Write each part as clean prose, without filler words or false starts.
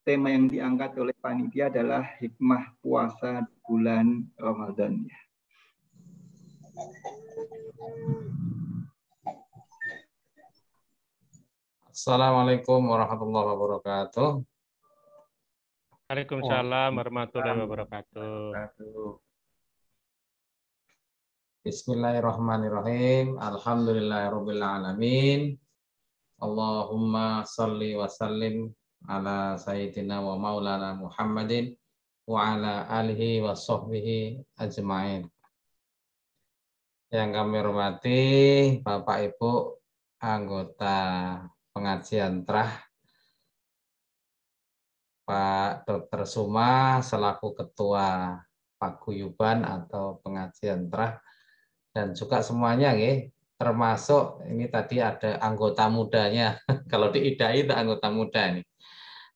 tema yang diangkat oleh panitia adalah hikmah puasa bulan Ramadan. Assalamualaikum warahmatullahi wabarakatuh. Waalaikumsalam warahmatullahi wabarakatuh. Bismillahirrahmanirrahim. Alhamdulillahirabbil alamin. Allahumma shalli wa sallim ala sayyidina wa maulana Muhammadin wa ala alihi wa sahbihi ajmain. Yang kami hormati Bapak Ibu anggota pengajian Trah, Pak Dr. Suma selaku Ketua Paguyuban atau pengajian Trah, dan juga semuanya termasuk ini tadi ada anggota mudanya. Kalau di IDAI itu anggota muda ini.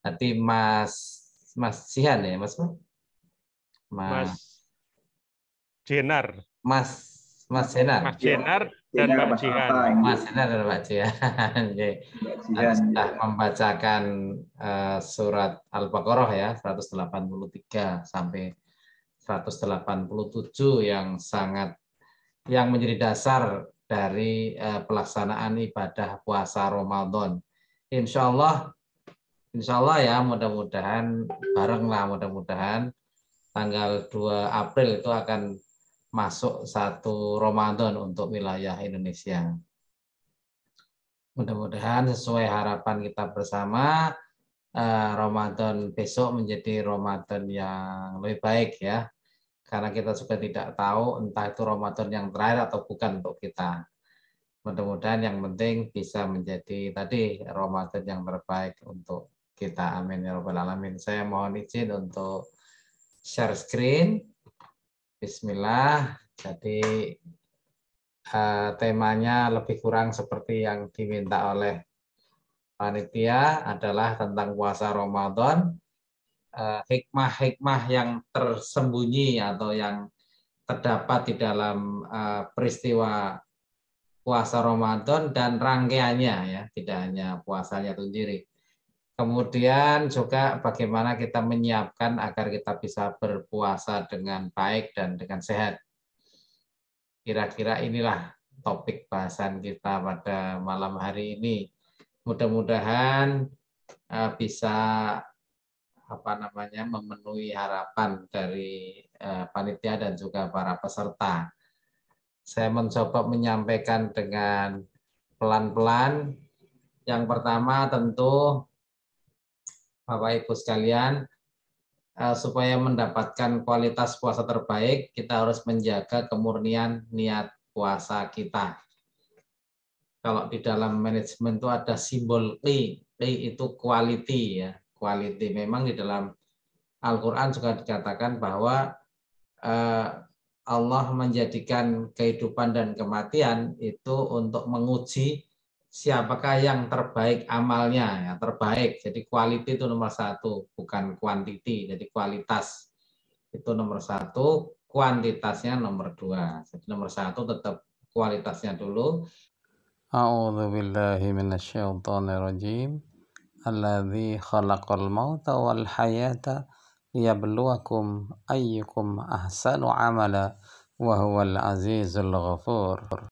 Nanti Mas Jihan ya, Mas Jenar. Mas Jenar. Mas Jenar dan Pak Jihan. Mas Jenar dan Pak Jihan. Sudah membacakan surat Al-Baqarah ya, 183 sampai 187 yang menjadi dasar dari pelaksanaan ibadah puasa Ramadan. Insya Allah ya, mudah-mudahan mudah-mudahan tanggal 2 April itu akan masuk 1 Ramadan untuk wilayah Indonesia. Mudah-mudahan sesuai harapan kita bersama, Ramadan besok menjadi Ramadan yang lebih baik ya. Karena kita juga tidak tahu entah itu Ramadan yang terakhir atau bukan untuk kita. Mudah-mudahan yang penting bisa menjadi tadi Ramadan yang terbaik untuk kita. Amin ya rabbal alamin. Saya mohon izin untuk share screen. Bismillah. Jadi temanya lebih kurang seperti yang diminta oleh panitia adalah tentang puasa Ramadan. Hikmah-hikmah yang tersembunyi atau yang terdapat di dalam peristiwa puasa Ramadan dan rangkaiannya ya, tidak hanya puasanya itu sendiri. Kemudian juga bagaimana kita menyiapkan agar kita bisa berpuasa dengan baik dan dengan sehat. Kira-kira inilah topik bahasan kita pada malam hari ini. Mudah-mudahan bisa memenuhi harapan dari panitia dan juga para peserta. Saya mencoba menyampaikan dengan pelan-pelan. Yang pertama tentu Bapak Ibu sekalian, supaya mendapatkan kualitas puasa terbaik, kita harus menjaga kemurnian niat puasa kita. Kalau di dalam manajemen itu ada simbol Q itu quality ya. Quality. Memang di dalam Al-Quran juga dikatakan bahwa Allah menjadikan kehidupan dan kematian itu untuk menguji siapakah yang terbaik amalnya, ya terbaik. Jadi quality itu nomor 1, bukan quantity. Jadi kualitas itu nomor 1, kuantitasnya nomor 2. Jadi nomor 1 tetap kualitasnya dulu. A'udzu billahi minasyaitonir rajim. Alladzi khalaqal mauta wal hayata liyabluwakum ayyukum ahsanu amala wa huwal azizul ghafur.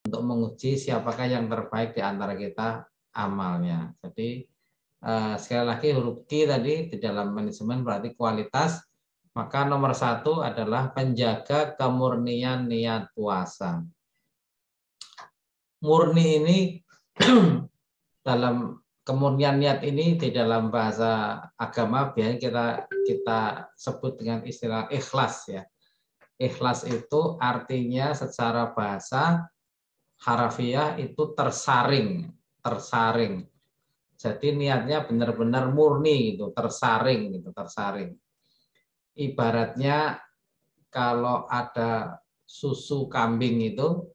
Untuk menguji siapakah yang terbaik di antara kita amalnya. Jadi sekali lagi huruf Q tadi di dalam manajemen berarti kualitas. Maka nomor 1 adalah penjaga kemurnian niat puasa. Murni ini dalam kemurnian niat ini di dalam bahasa agama biasanya kita sebut dengan istilah ikhlas ya. Ikhlas itu artinya secara bahasa harafiah itu tersaring. Jadi niatnya benar-benar murni gitu, tersaring. Ibaratnya kalau ada susu kambing itu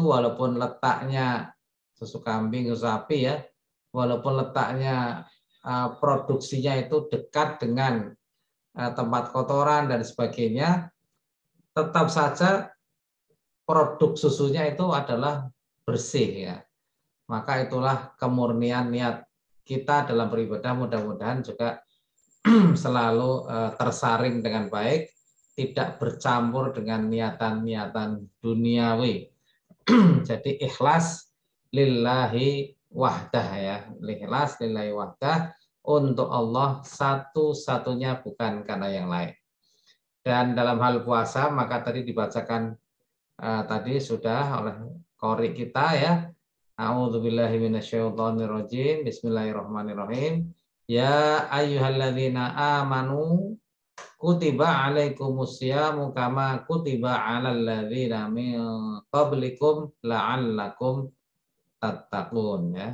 walaupun letaknya susu kambing, susu sapi ya, walaupun letaknya produksinya itu dekat dengan tempat kotoran dan sebagainya, tetap saja produk susunya itu adalah bersih ya. Maka itulah kemurnian niat kita dalam beribadah mudah-mudahan juga selalu tersaring dengan baik, tidak bercampur dengan niatan-niatan duniawi. Jadi ikhlas lillahi wahdah ya, ikhlas lillahi wahdah, untuk Allah satu-satunya, bukan karena yang lain. Dan dalam hal puasa maka tadi dibacakan tadi sudah oleh qori kita ya. A'udzubillahi minasyaitonirrajim. Bismillahirrahmanirrahim. Ya ayyuhalladzina amanu kutiba alaikumusyamu kama kutiba alal ladzina min qablikum la'allakum tattaqun ya.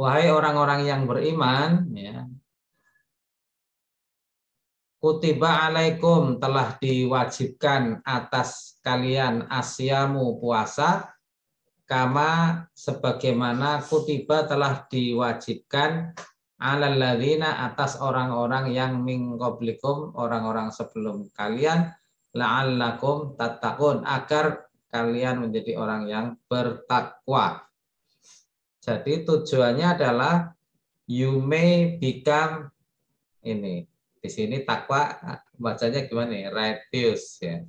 Wahai orang-orang yang beriman ya, kutiba alaikum, telah diwajibkan atas kalian asyamu, puasa, kama sebagaimana kutiba telah diwajibkan alal ladzina, atas orang-orang yang min qablikum, orang-orang sebelum kalian, la'allakum tattaqun, agar kalian menjadi orang yang bertakwa. Jadi tujuannya adalah you may become ini. Di sini takwa bacanya gimana nih? Righteous ya.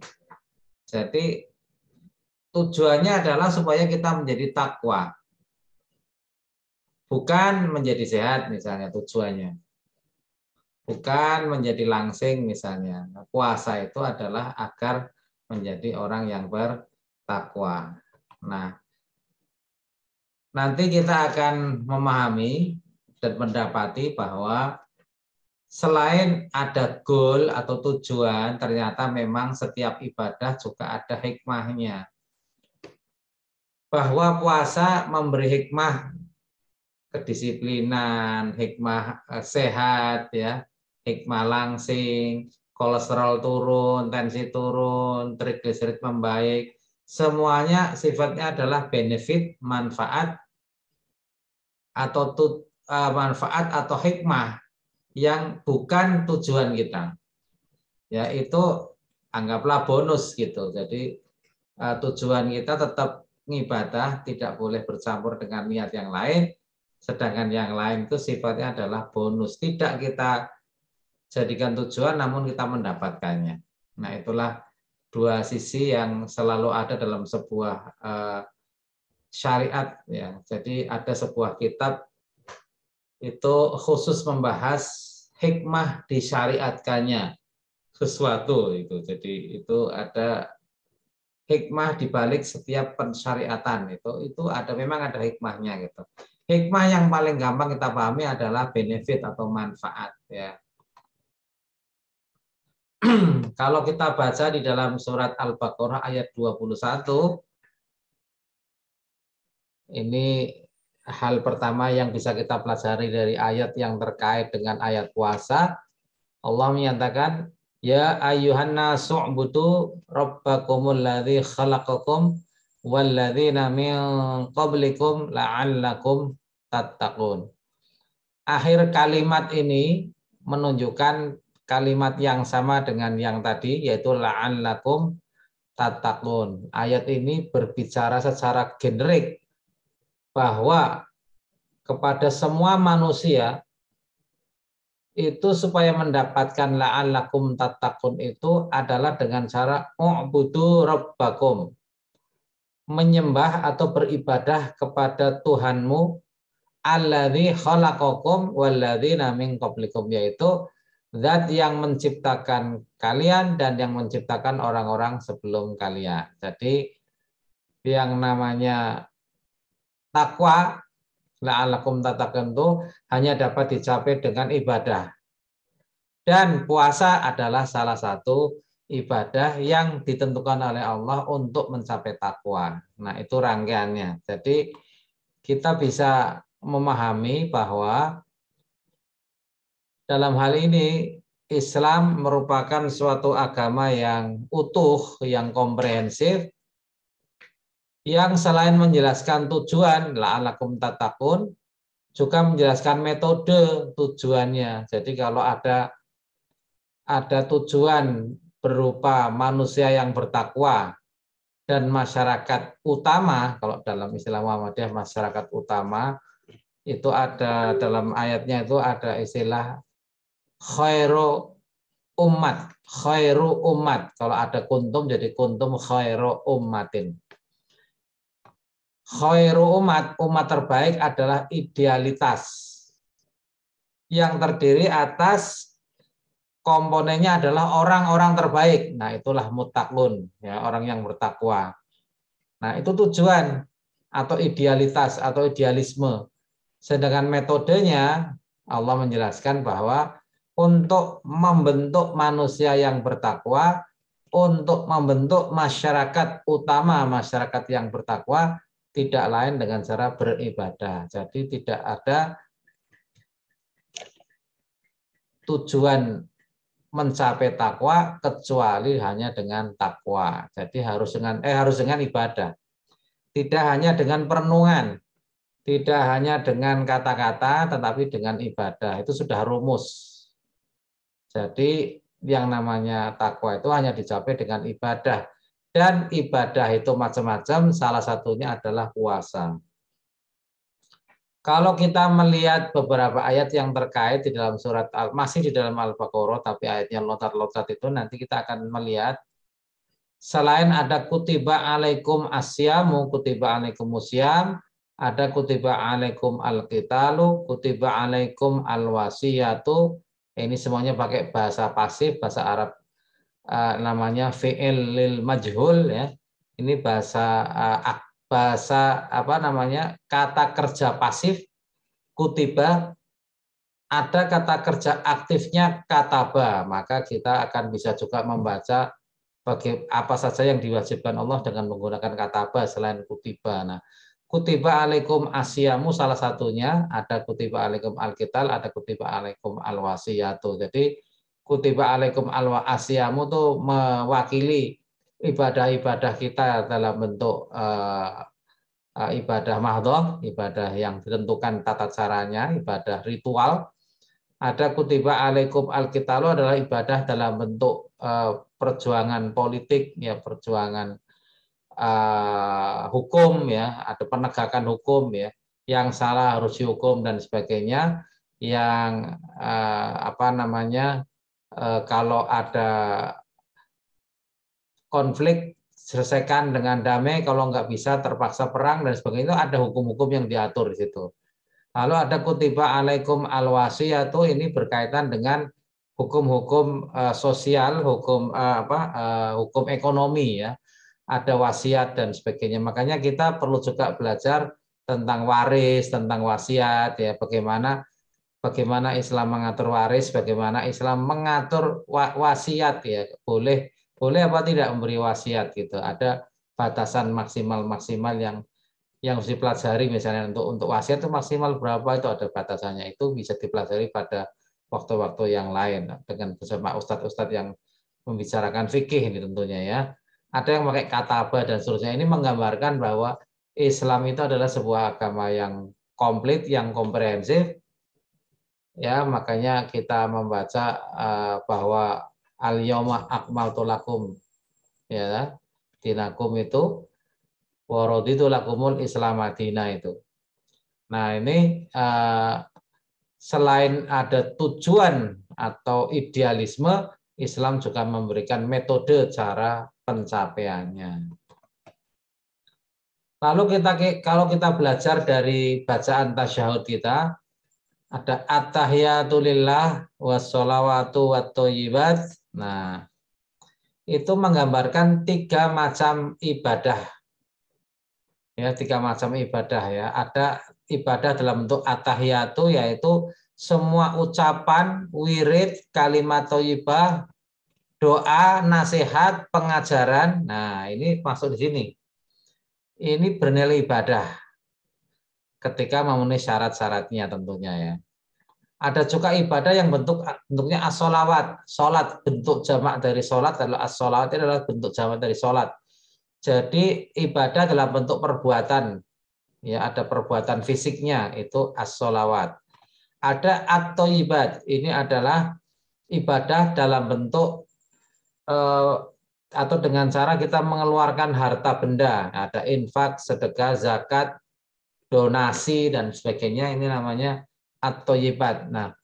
Jadi tujuannya adalah supaya kita menjadi takwa. Bukan menjadi sehat misalnya tujuannya. Bukan menjadi langsing misalnya. Puasa itu adalah agar menjadi orang yang bertakwa. Nah, nanti kita akan memahami dan mendapati bahwa selain ada goal atau tujuan, ternyata memang setiap ibadah juga ada hikmahnya. Bahwa puasa memberi hikmah kedisiplinan, hikmah sehat, ya, hikmah langsing, kolesterol turun, tensi turun, trigliserid membaik. Semuanya sifatnya adalah benefit, manfaat atau hikmah yang bukan tujuan kita, ya itu anggaplah bonus gitu. Jadi tujuan kita tetap ngibadah, tidak boleh bercampur dengan niat yang lain, sedangkan yang lain itu sifatnya adalah bonus, tidak kita jadikan tujuan namun kita mendapatkannya. Nah, itulah dua sisi yang selalu ada dalam sebuah syariat ya. Jadi ada sebuah kitab itu khusus membahas hikmah disyariatkannya sesuatu itu. Jadi itu ada hikmah di balik setiap pensyariatan itu ada, memang ada hikmahnya gitu. Hikmah yang paling gampang kita pahami adalah benefit atau manfaat ya. Kalau kita baca di dalam surat Al-Baqarah ayat 21, ini hal pertama yang bisa kita pelajari dari ayat yang terkait dengan ayat puasa. Allah menyatakan, ya ayyuhan nasu u'budu rabbakumul ladzi khalaqakum walladzina min qablikum la'allakum tattaqun. Akhir kalimat ini menunjukkan kalimat yang sama dengan yang tadi, yaitu la'allakum tattaqun. Ayat ini berbicara secara generik bahwa kepada semua manusia itu supaya mendapatkan la'allakum tattaqun itu adalah dengan cara u'budu rabbakum, menyembah atau beribadah kepada Tuhanmu, alladzi khalaqakum walladzina min qablikum, yaitu zat yang menciptakan kalian dan yang menciptakan orang-orang sebelum kalian. Jadi yang namanya takwa, la'allakum tattaqun, itu hanya dapat dicapai dengan ibadah. Dan puasa adalah salah satu ibadah yang ditentukan oleh Allah untuk mencapai takwa. Nah, itu rangkaiannya. Jadi kita bisa memahami bahwa dalam hal ini Islam merupakan suatu agama yang utuh, yang komprehensif, yang selain menjelaskan tujuan la'allakum tattaqun, juga menjelaskan metode tujuannya. Jadi kalau ada tujuan berupa manusia yang bertakwa dan masyarakat utama, kalau dalam istilah Muhammadiyah masyarakat utama, itu ada dalam ayatnya itu ada istilah khairu umat, khairu umat. Kalau ada kuntum jadi kuntum khairu ummatin. Khairu umat, umat terbaik adalah idealitas yang terdiri atas komponennya adalah orang-orang terbaik. Nah, itulah muttaqun, ya, orang yang bertakwa. Nah, itu tujuan atau idealitas atau idealisme. Sedangkan metodenya Allah menjelaskan bahwa untuk membentuk manusia yang bertakwa, untuk membentuk masyarakat utama masyarakat yang bertakwa, tidak lain dengan cara beribadah. Jadi tidak ada tujuan mencapai takwa kecuali hanya dengan takwa. Jadi harus dengan ibadah. Tidak hanya dengan perenungan, tidak hanya dengan kata-kata, tetapi dengan ibadah. Itu sudah rumus. Jadi yang namanya takwa itu hanya dicapai dengan ibadah. Dan ibadah itu macam-macam, salah satunya adalah puasa. Kalau kita melihat beberapa ayat yang terkait di dalam surat masih di dalam Al-Baqarah, tapi ayatnya loncat-loncat itu nanti kita akan melihat selain ada kutiba alaikum asyamu, kutiba alaikum musyam, ada kutiba alaikum al-qitalu, kutiba alaikum al-wasiyatu. Ini semuanya pakai bahasa pasif, bahasa Arab namanya fi'il lil majhul, ya. Ini bahasa apa namanya, kata kerja pasif kutiba, ada kata kerja aktifnya kataba, maka kita akan bisa juga membaca apa saja yang diwajibkan Allah dengan menggunakan kataba selain kutiba. Nah, kutiba alaikum asyamu salah satunya, ada kutiba alaikum alqital, ada kutiba alaikum alwasiyatu. Jadi kutiba alaikum asyamu itu mewakili ibadah-ibadah kita dalam bentuk ibadah mahdhah, ibadah yang ditentukan tata caranya, ibadah ritual. Ada kutiba alaikum alqitalu adalah ibadah dalam bentuk perjuangan politik, ya, perjuangan hukum, ya, ada penegakan hukum, ya, yang salah harus dihukum dan sebagainya, yang apa namanya, kalau ada konflik selesaikan dengan damai, kalau nggak bisa terpaksa perang dan sebagainya. Itu ada hukum-hukum yang diatur di situ. Lalu ada kutiba alaikum alwasiyatu, ini berkaitan dengan hukum-hukum sosial, hukum hukum ekonomi, ya. Ada wasiat dan sebagainya. Makanya kita perlu juga belajar tentang waris, tentang wasiat, ya, bagaimana Islam mengatur waris, bagaimana Islam mengatur wasiat, ya. Boleh apa tidak memberi wasiat gitu. Ada batasan maksimal yang harus dipelajari, misalnya untuk wasiat itu maksimal berapa, itu ada batasannya. Itu bisa dipelajari pada waktu-waktu yang lain dengan bersama ustadz-ustadz yang membicarakan fikih ini tentunya, ya. Ada yang pakai kataba dan seterusnya. Ini menggambarkan bahwa Islam itu adalah sebuah agama yang komplit, yang komprehensif, ya. Makanya kita membaca bahwa al-yauma akmaltu lakum, ya, dinakum itu waraditu lakumul Islam Madinah itu. Nah, ini selain ada tujuan atau idealisme, Islam juga memberikan metode cara pencapaiannya. Lalu kalau kita belajar dari bacaan tasyahud kita, ada at-tahiyatu lillah wassolawatu watthoyibat. Nah, itu menggambarkan 3 macam ibadah. Ya, 3 macam ibadah, ya. Ada ibadah dalam bentuk at-tahiyatu, yaitu semua ucapan, wirid, kalimat thayyibah, doa, nasihat, pengajaran. Nah, ini masuk di sini. Ini bernilai ibadah ketika memenuhi syarat-syaratnya tentunya, ya. Ada juga ibadah yang bentuknya as-sholawat, sholat, bentuk jamak dari sholat adalah as-sholawat, adalah bentuk jamak dari sholat. Jadi ibadah dalam bentuk perbuatan, ya, ada perbuatan fisiknya, itu as-sholawat. Ada at-thayyibat, ini adalah ibadah dalam bentuk atau dengan cara kita mengeluarkan harta benda. Ada infak, sedekah, zakat, donasi dan sebagainya, ini namanya at-thayyibat. Nah,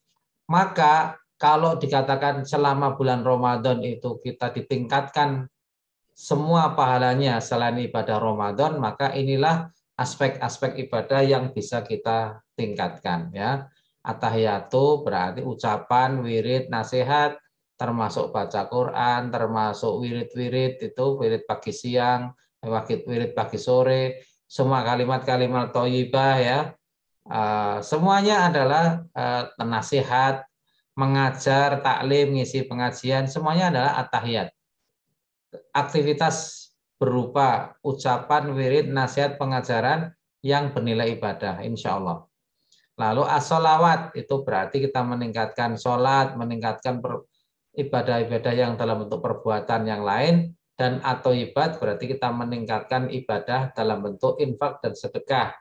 maka kalau dikatakan selama bulan Ramadan itu kita ditingkatkan semua pahalanya selain ibadah Ramadan, maka inilah aspek-aspek ibadah yang bisa kita tingkatkan ya. At-tahiyatu berarti ucapan, wirid, nasihat, termasuk baca Quran, termasuk wirid-wirid itu, wirid pagi siang, wirid pagi sore, semua kalimat-kalimat thayyibah ya. Semuanya adalah nasihat, mengajar, taklim, ngisi pengajian, semuanya adalah at-tahiyat. Aktivitas berupa ucapan, wirid, nasihat, pengajaran yang bernilai ibadah, insya Allah. Lalu as-sholawat itu berarti kita meningkatkan sholat, meningkatkan ibadah-ibadah yang dalam bentuk perbuatan yang lain, dan atau ibad berarti kita meningkatkan ibadah dalam bentuk infak dan sedekah.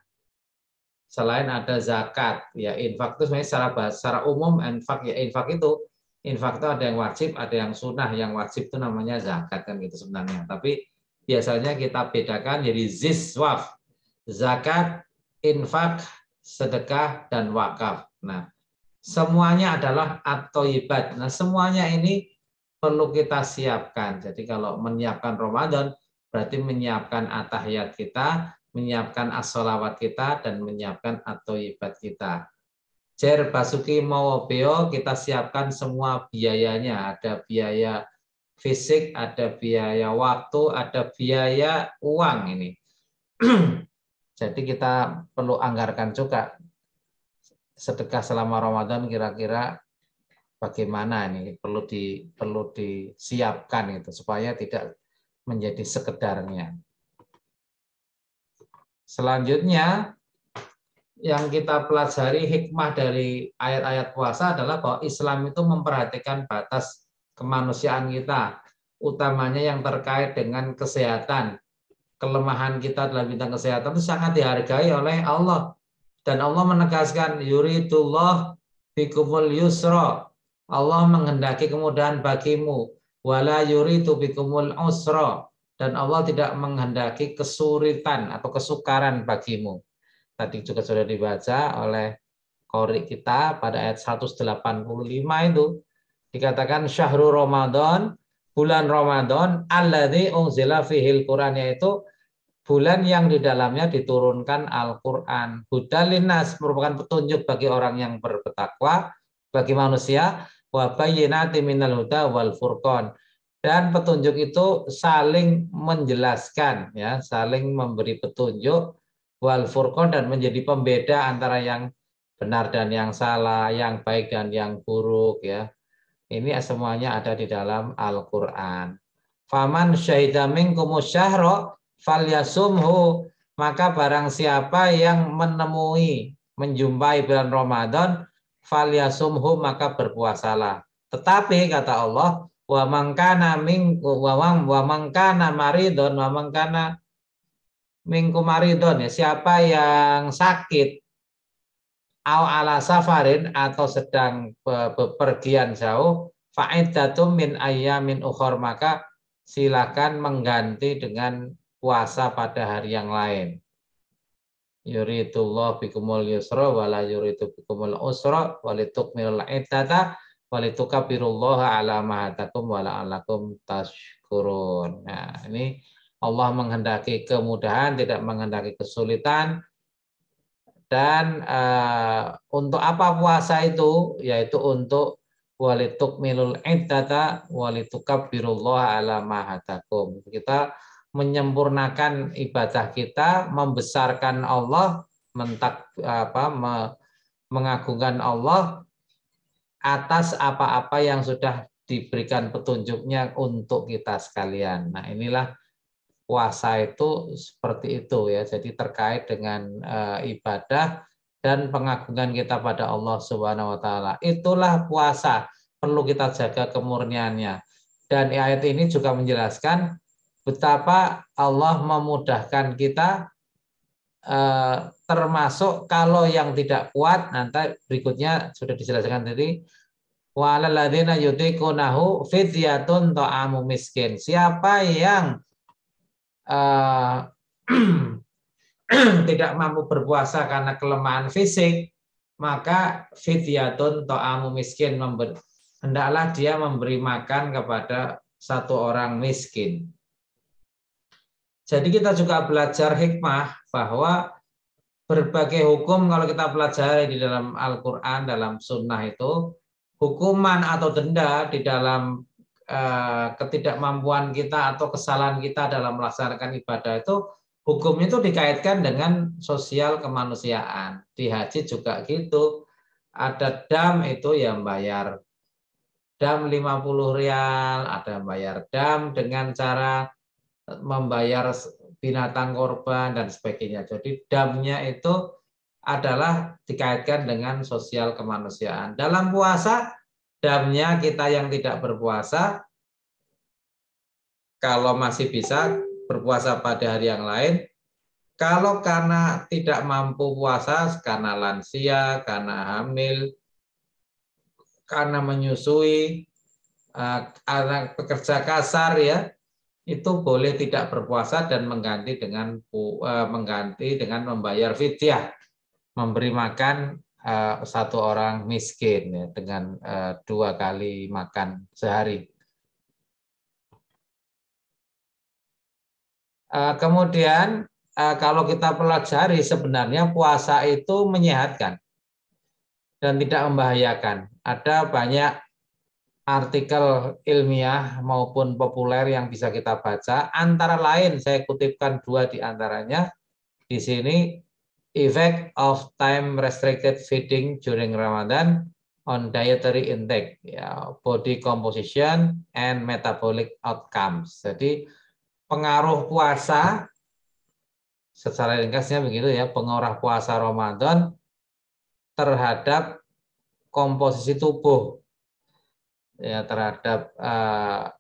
Selain ada zakat, ya infak itu sebenarnya secara umum infak itu ada yang wajib, ada yang sunnah. Yang wajib itu namanya zakat kan gitu sebenarnya. Tapi biasanya kita bedakan jadi ziswaf, zakat, infak, sedekah, dan wakaf. Nah, semuanya adalah at-thayyibat. Nah, semuanya ini perlu kita siapkan. Jadi kalau menyiapkan Ramadan berarti menyiapkan at-tahiyat kita, menyiapkan as-sholawat kita, dan menyiapkan at-thayyibat kita. Jer Basuki Mawobeo kita siapkan semua biayanya. Ada biaya fisik, ada biaya waktu, ada biaya uang ini. Jadi kita perlu anggarkan juga sedekah selama Ramadan kira-kira bagaimana ini perlu disiapkan itu supaya tidak menjadi sekedarnya. Selanjutnya yang kita pelajari hikmah dari ayat-ayat puasa adalah bahwa Islam itu memperhatikan batas kemanusiaan kita, utamanya yang terkait dengan kesehatan. Kelemahan kita dalam bidang kesehatan itu sangat dihargai oleh Allah. Dan Allah menegaskan yuridullah bikumul yusra. Allah menghendaki kemudahan bagimu. Wala yuridu bikumul usra. Dan Allah tidak menghendaki kesulitan atau kesukaran bagimu. Tadi juga sudah dibaca oleh qori kita pada ayat 185 itu. Dikatakan syahrul Ramadan, bulan Ramadan, alladzi unzila fihil Qur'an, yaitu bulan yang di dalamnya diturunkan Al-Quran. Hudal linnas merupakan petunjuk bagi orang yang bertakwa, bagi manusia, wa bayyinati minal huda wal furqan. Dan petunjuk itu saling menjelaskan, ya, saling memberi petunjuk, wal furqan, dan menjadi pembeda antara yang benar dan yang salah, yang baik dan yang buruk, ya. Ini semuanya ada di dalam Al-Quran. Faman syahida minkumus syahra falyasumhu, maka barang siapa yang menjumpai bulan Ramadan, falyasumhu, maka berpuasalah. Tetapi kata Allah, wa mangkana maridon, wa mangkana minkum maridon, ya, siapa yang sakit, au ala safarin, atau sedang bepergian jauh, fa'iddatum min ayyamin ukhor, maka silakan mengganti dengan puasa pada hari yang lain. Yuridullah bikumul yusra wala yuridu bikumul usra walitukmilul iddata walitukabbirullaha ala ma hadakum wa la'allakum tashkurun. Nah, ini Allah menghendaki kemudahan, tidak menghendaki kesulitan. Dan untuk apa puasa itu? Yaitu untuk walitukmilul iddata walitukabbirullaha ala ma hadakum. Kita menyempurnakan ibadah kita, membesarkan Allah, mengagungkan Allah atas apa-apa yang sudah diberikan petunjuknya untuk kita sekalian. Nah, inilah puasa itu seperti itu, ya. Jadi terkait dengan ibadah dan pengagungan kita pada Allah Subhanahu wa taala. Itulah puasa, perlu kita jaga kemurniannya. Dan ayat ini juga menjelaskan betapa Allah memudahkan kita, termasuk kalau yang tidak kuat, nanti berikutnya sudah dijelaskan tadi, walal ladzina yutiqunahu fidyatun ta'amu miskin. Siapa yang tidak mampu berpuasa karena kelemahan fisik, maka fidyatun ta'amu miskin, hendaklah dia memberi makan kepada satu orang miskin. Jadi kita juga belajar hikmah bahwa berbagai hukum kalau kita pelajari di dalam Al-Quran, dalam sunnah itu, hukuman atau denda di dalam ketidakmampuan kita atau kesalahan kita dalam melaksanakan ibadah itu, hukum itu dikaitkan dengan sosial kemanusiaan. Di haji juga gitu. Ada dam itu yang bayar dam 50 rial, ada bayar dam dengan cara membayar binatang korban dan sebagainya. Jadi damnya itu adalah dikaitkan dengan sosial kemanusiaan. Dalam puasa, damnya kita yang tidak berpuasa, kalau masih bisa berpuasa pada hari yang lain, kalau karena tidak mampu puasa, karena lansia, karena hamil, karena menyusui, anak pekerja kasar ya, itu boleh tidak berpuasa dan mengganti dengan membayar fidyah, memberi makan satu orang miskin ya, dengan 2 kali makan sehari. Kemudian kalau kita pelajari sebenarnya puasa itu menyehatkan dan tidak membahayakan. Ada banyak artikel ilmiah maupun populer yang bisa kita baca. Antara lain saya kutipkan 2 di antaranya di sini, effect of time restricted feeding during Ramadan on dietary intake, ya, body composition and metabolic outcomes. Jadi pengaruh puasa secara ringkasnya begitu ya, pengaruh puasa Ramadan terhadap komposisi tubuh, ya, terhadap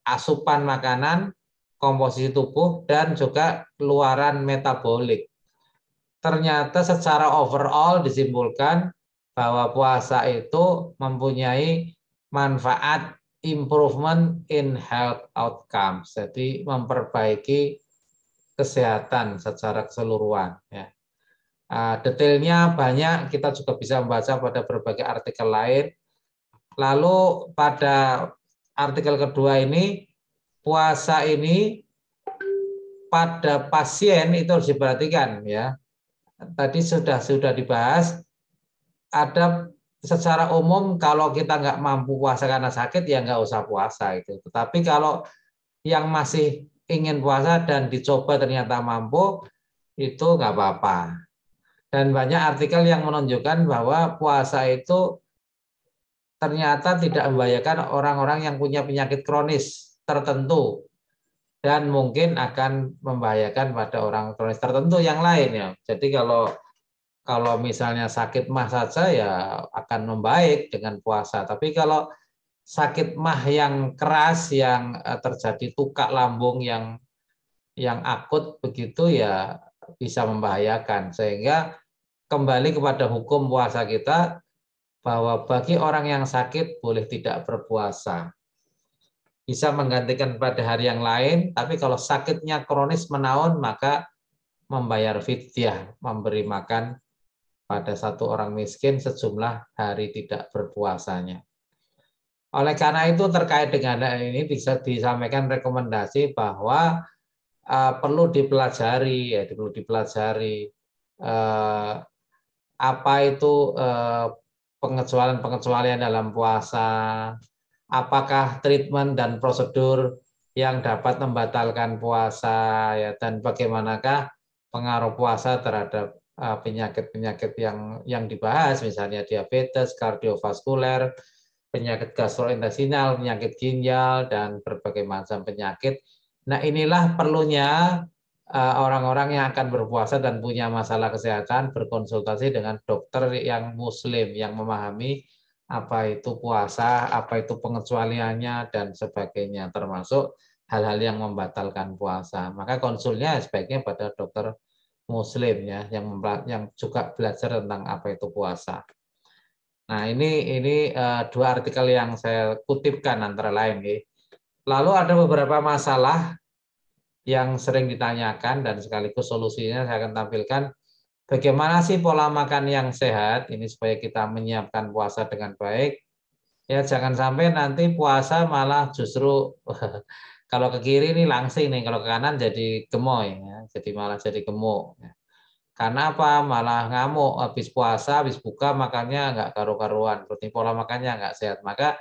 asupan makanan, komposisi tubuh, dan juga keluaran metabolik. Ternyata secara overall disimpulkan bahwa puasa itu mempunyai manfaat improvement in health outcomes. Jadi memperbaiki kesehatan secara keseluruhan. Ya. Detailnya banyak, kita juga bisa membaca pada berbagai artikel lain. Lalu pada artikel kedua ini, puasa ini pada pasien itu harus diperhatikan ya. Tadi sudah dibahas, ada secara umum kalau kita nggak mampu puasa karena sakit ya nggak usah puasa itu. Tetapi kalau yang masih ingin puasa dan dicoba ternyata mampu, itu nggak apa-apa. Dan banyak artikel yang menunjukkan bahwa puasa itu ternyata tidak membahayakan orang-orang yang punya penyakit kronis tertentu dan mungkin akan membahayakan pada orang kronis tertentu yang lain ya. Jadi kalau misalnya sakit mah saja ya akan membaik dengan puasa. Tapi kalau sakit mah yang keras, yang terjadi tukak lambung yang akut begitu ya bisa membahayakan. Sehingga kembali kepada hukum puasa kita, bahwa bagi orang yang sakit boleh tidak berpuasa. Bisa menggantikan pada hari yang lain, tapi kalau sakitnya kronis menaun, maka membayar fidyah, memberi makan pada satu orang miskin sejumlah hari tidak berpuasanya. Oleh karena itu terkait dengan ini bisa disampaikan rekomendasi bahwa perlu dipelajari, ya perlu dipelajari apa itu pengecualian dalam puasa, apakah treatment dan prosedur yang dapat membatalkan puasa, ya, dan bagaimanakah pengaruh puasa terhadap penyakit-penyakit yang dibahas, misalnya diabetes, kardiovaskuler, penyakit gastrointestinal, penyakit ginjal, dan berbagai macam penyakit. Nah, inilah perlunya orang-orang yang akan berpuasa dan punya masalah kesehatan berkonsultasi dengan dokter yang muslim, yang memahami apa itu puasa, apa itu pengecualiannya, dan sebagainya, termasuk hal-hal yang membatalkan puasa. Maka konsulnya sebaiknya pada dokter muslim ya, yang juga belajar tentang apa itu puasa. Nah, ini 2 artikel yang saya kutipkan antara lain. Lalu ada beberapa masalah yang sering ditanyakan dan sekaligus solusinya saya akan tampilkan. Bagaimana sih pola makan yang sehat ini supaya kita menyiapkan puasa dengan baik? Ya jangan sampai nanti puasa malah justru kalau ke kiri ini langsing nih, kalau ke kanan jadi gemoy, ya. Jadi malah jadi gemuk. Ya. Karena apa? Malah ngamuk habis puasa, habis buka makannya nggak karu-karuan, berarti pola makannya nggak sehat. Maka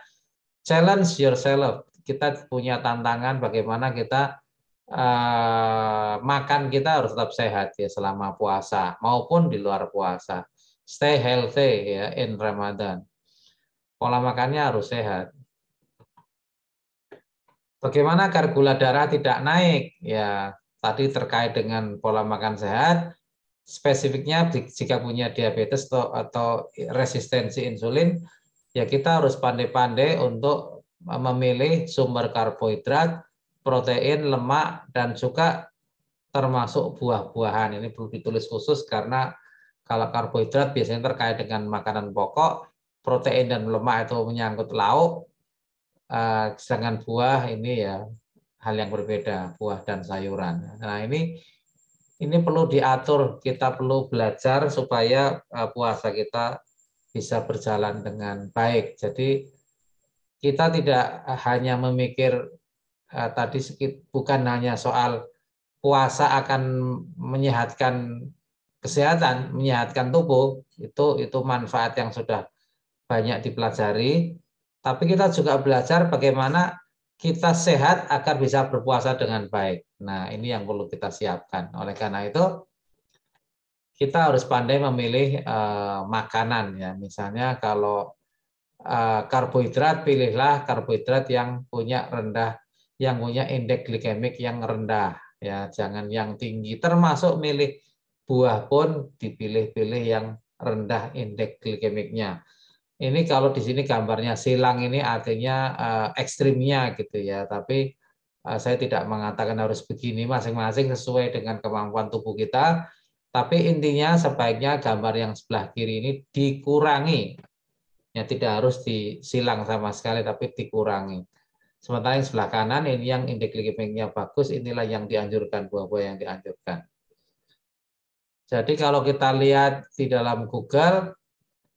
challenge yourself. Kita punya tantangan bagaimana kita makan kita harus tetap sehat ya selama puasa maupun di luar puasa. Stay healthy ya in Ramadan. Pola makannya harus sehat. Bagaimana agar gula darah tidak naik? Ya, tadi terkait dengan pola makan sehat. Spesifiknya jika punya diabetes atau resistensi insulin, ya kita harus pandai-pandai untuk memilih sumber karbohidrat, protein, lemak, dan juga termasuk buah-buahan. Ini perlu ditulis khusus karena kalau karbohidrat biasanya terkait dengan makanan pokok, protein dan lemak itu menyangkut lauk, sedangkan buah ini ya hal yang berbeda, buah dan sayuran. Nah ini perlu diatur, kita perlu belajar supaya puasa kita bisa berjalan dengan baik. Jadi kita tidak hanya memikir tadi bukan hanya soal puasa akan menyehatkan kesehatan, menyehatkan tubuh, itu manfaat yang sudah banyak dipelajari, tapi kita juga belajar bagaimana kita sehat agar bisa berpuasa dengan baik. Nah, ini yang perlu kita siapkan. Oleh karena itu, kita harus pandai memilih makanan ya. Misalnya kalau karbohidrat, pilihlah karbohidrat yang punya indeks glikemik yang rendah ya, jangan yang tinggi. Termasuk milih buah pun dipilih-pilih yang rendah indeks glikemiknya. Ini kalau di sini gambarnya silang ini artinya ekstrimnya gitu ya, tapi saya tidak mengatakan harus begini, masing-masing sesuai dengan kemampuan tubuh kita. Tapi intinya sebaiknya gambar yang sebelah kiri ini dikurangi. Ya tidak harus disilang sama sekali, tapi dikurangi. Sementara yang sebelah kanan ini yang indeks glikemiknya bagus, inilah yang dianjurkan, buah-buah yang dianjurkan. Jadi kalau kita lihat di dalam Google,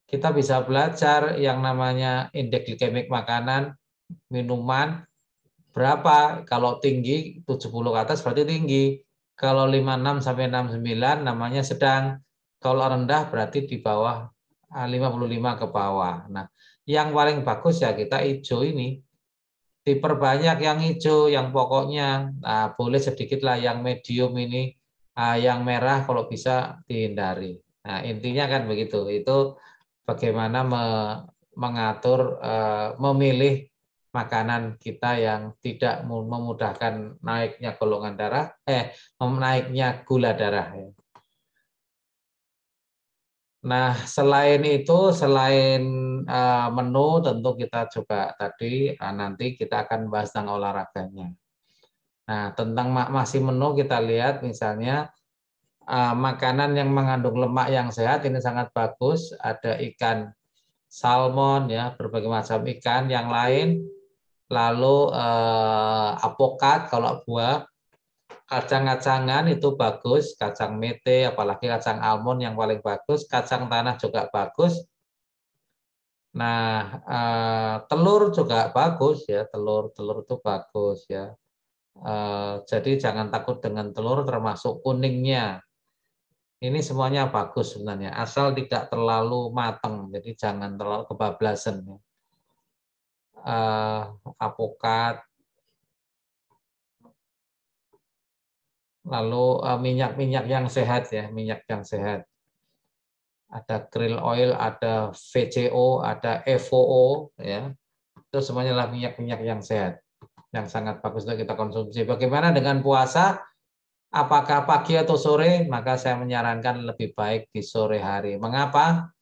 kita bisa belajar yang namanya indeks glikemik makanan, minuman, berapa. Kalau tinggi 70 ke atas berarti tinggi. Kalau 56 sampai 69 namanya sedang. Kalau rendah berarti di bawah 55 ke bawah. Nah, yang paling bagus ya kita hijau ini. Diperbanyak yang hijau, yang pokoknya. Nah, boleh sedikit lah yang medium ini, yang merah kalau bisa dihindari. Nah, intinya kan begitu. Itu bagaimana mengatur, memilih makanan kita yang tidak memudahkan naiknya golongan darah, naiknya gula darah. Nah, selain itu, selain menu, tentu kita juga tadi nanti kita akan bahas tentang olahraganya. Nah, tentang masih menu kita lihat misalnya makanan yang mengandung lemak yang sehat ini sangat bagus. Ada ikan salmon ya, berbagai macam ikan yang lain. Lalu apokat kalau buah, kacang-kacangan itu bagus, kacang mete, apalagi kacang almond yang paling bagus, kacang tanah juga bagus. Nah, telur juga bagus ya, telur itu bagus ya. Jadi jangan takut dengan telur, termasuk kuningnya. Ini semuanya bagus sebenarnya, asal tidak terlalu matang, jadi jangan terlalu kebablasan. Apokat, lalu minyak-minyak yang sehat ya, minyak yang sehat. Ada krill oil, ada VCO, ada FOO ya. Itu semuanya adalah minyak-minyak yang sehat, yang sangat bagus untuk kita konsumsi. Bagaimana dengan puasa? Apakah pagi atau sore? Maka saya menyarankan lebih baik di sore hari. Mengapa?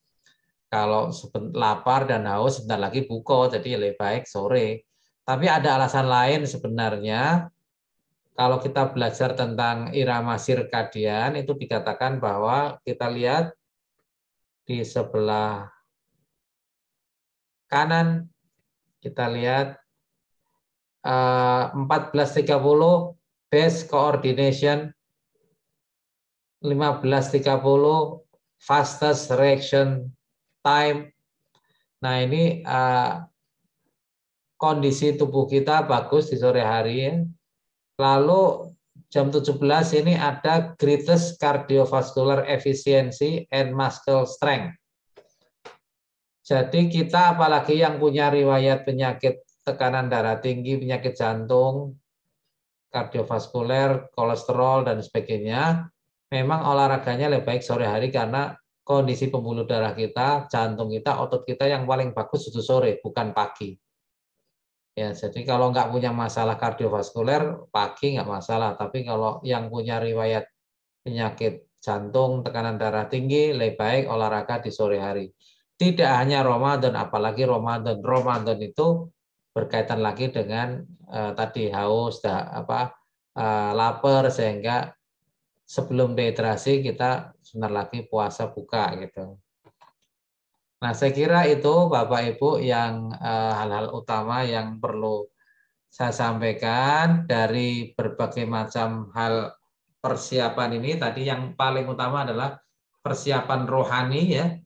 Kalau lapar dan haus sebentar lagi buka, jadi lebih baik sore. Tapi ada alasan lain sebenarnya. Kalau kita belajar tentang irama sirkadian, itu dikatakan bahwa kita lihat di sebelah kanan, kita lihat 14.30 base coordination 15.30, fastest reaction time. Nah, ini kondisi tubuh kita bagus di sore hari ya. Lalu jam 17 ini ada greatest cardiovascular efficiency and muscle strength. Jadi kita apalagi yang punya riwayat penyakit tekanan darah tinggi, penyakit jantung, kardiovaskuler, kolesterol, dan sebagainya, memang olahraganya lebih baik sore hari karena kondisi pembuluh darah kita, jantung kita, otot kita yang paling bagus itu sore, bukan pagi. Ya, jadi kalau nggak punya masalah kardiovaskuler, pagi nggak masalah. Tapi kalau yang punya riwayat penyakit jantung, tekanan darah tinggi, lebih baik olahraga di sore hari. Tidak hanya Ramadan, apalagi Ramadan. Ramadan itu berkaitan lagi dengan tadi haus, lapar, sehingga sebelum dehidrasi kita sebentar lagi puasa buka gitu. Nah, saya kira itu Bapak Ibu yang hal-hal utama yang perlu saya sampaikan dari berbagai macam hal persiapan ini. Tadi yang paling utama adalah persiapan rohani ya.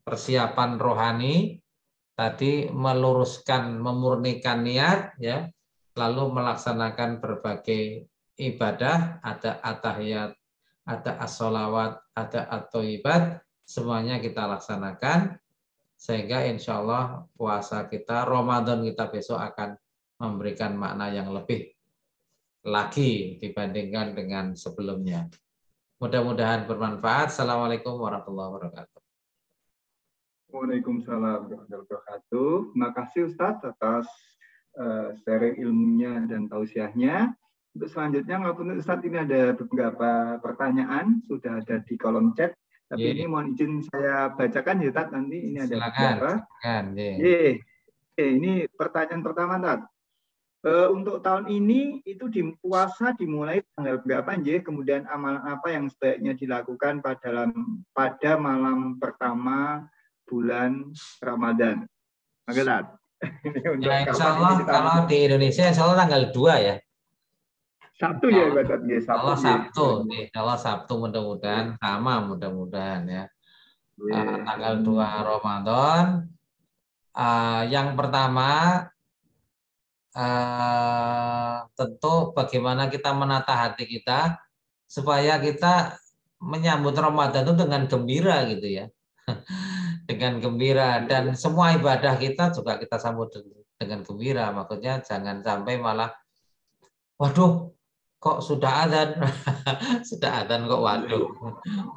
Persiapan rohani tadi meluruskan, memurnikan niat ya, lalu melaksanakan berbagai ibadah, ada at-tahiyat, ada as-sholawat, ada at-thayyibat, semuanya kita laksanakan. Sehingga insya Allah puasa kita, Ramadan kita besok akan memberikan makna yang lebih lagi dibandingkan dengan sebelumnya. Mudah-mudahan bermanfaat. Assalamualaikum warahmatullahi wabarakatuh. Waalaikumsalam warahmatullahi wabarakatuh. Terima kasih Ustadz atas sharing ilmunya dan tausiahnya. Untuk selanjutnya, ngapunten Ustadz, ini ada beberapa pertanyaan sudah ada di kolom chat. Tapi ini mohon izin saya bacakan ya, Tat. Nanti ini ada beberapa. Ini pertanyaan pertama, Tat. Untuk tahun ini itu puasa dimulai tanggal berapa, Nje? Kemudian amalan apa yang sebaiknya dilakukan pada malam pertama bulan Ramadan? Oke, Tat. Ya, insya Allah kalau di Indonesia insya Allah tanggal 2 ya. Sabtu ya, Tat. Sabtu. Kalau Sabtu mudah-mudahan sama, mudah-mudahan ya. Tanggal 2 Ramadan. Yang pertama tentu bagaimana kita menata hati kita supaya kita menyambut Ramadan itu dengan gembira gitu ya. Dengan gembira, dan semua ibadah kita juga kita sambut dengan gembira. Maksudnya jangan sampai malah waduh kok sudah adzan sudah adzan kok waduh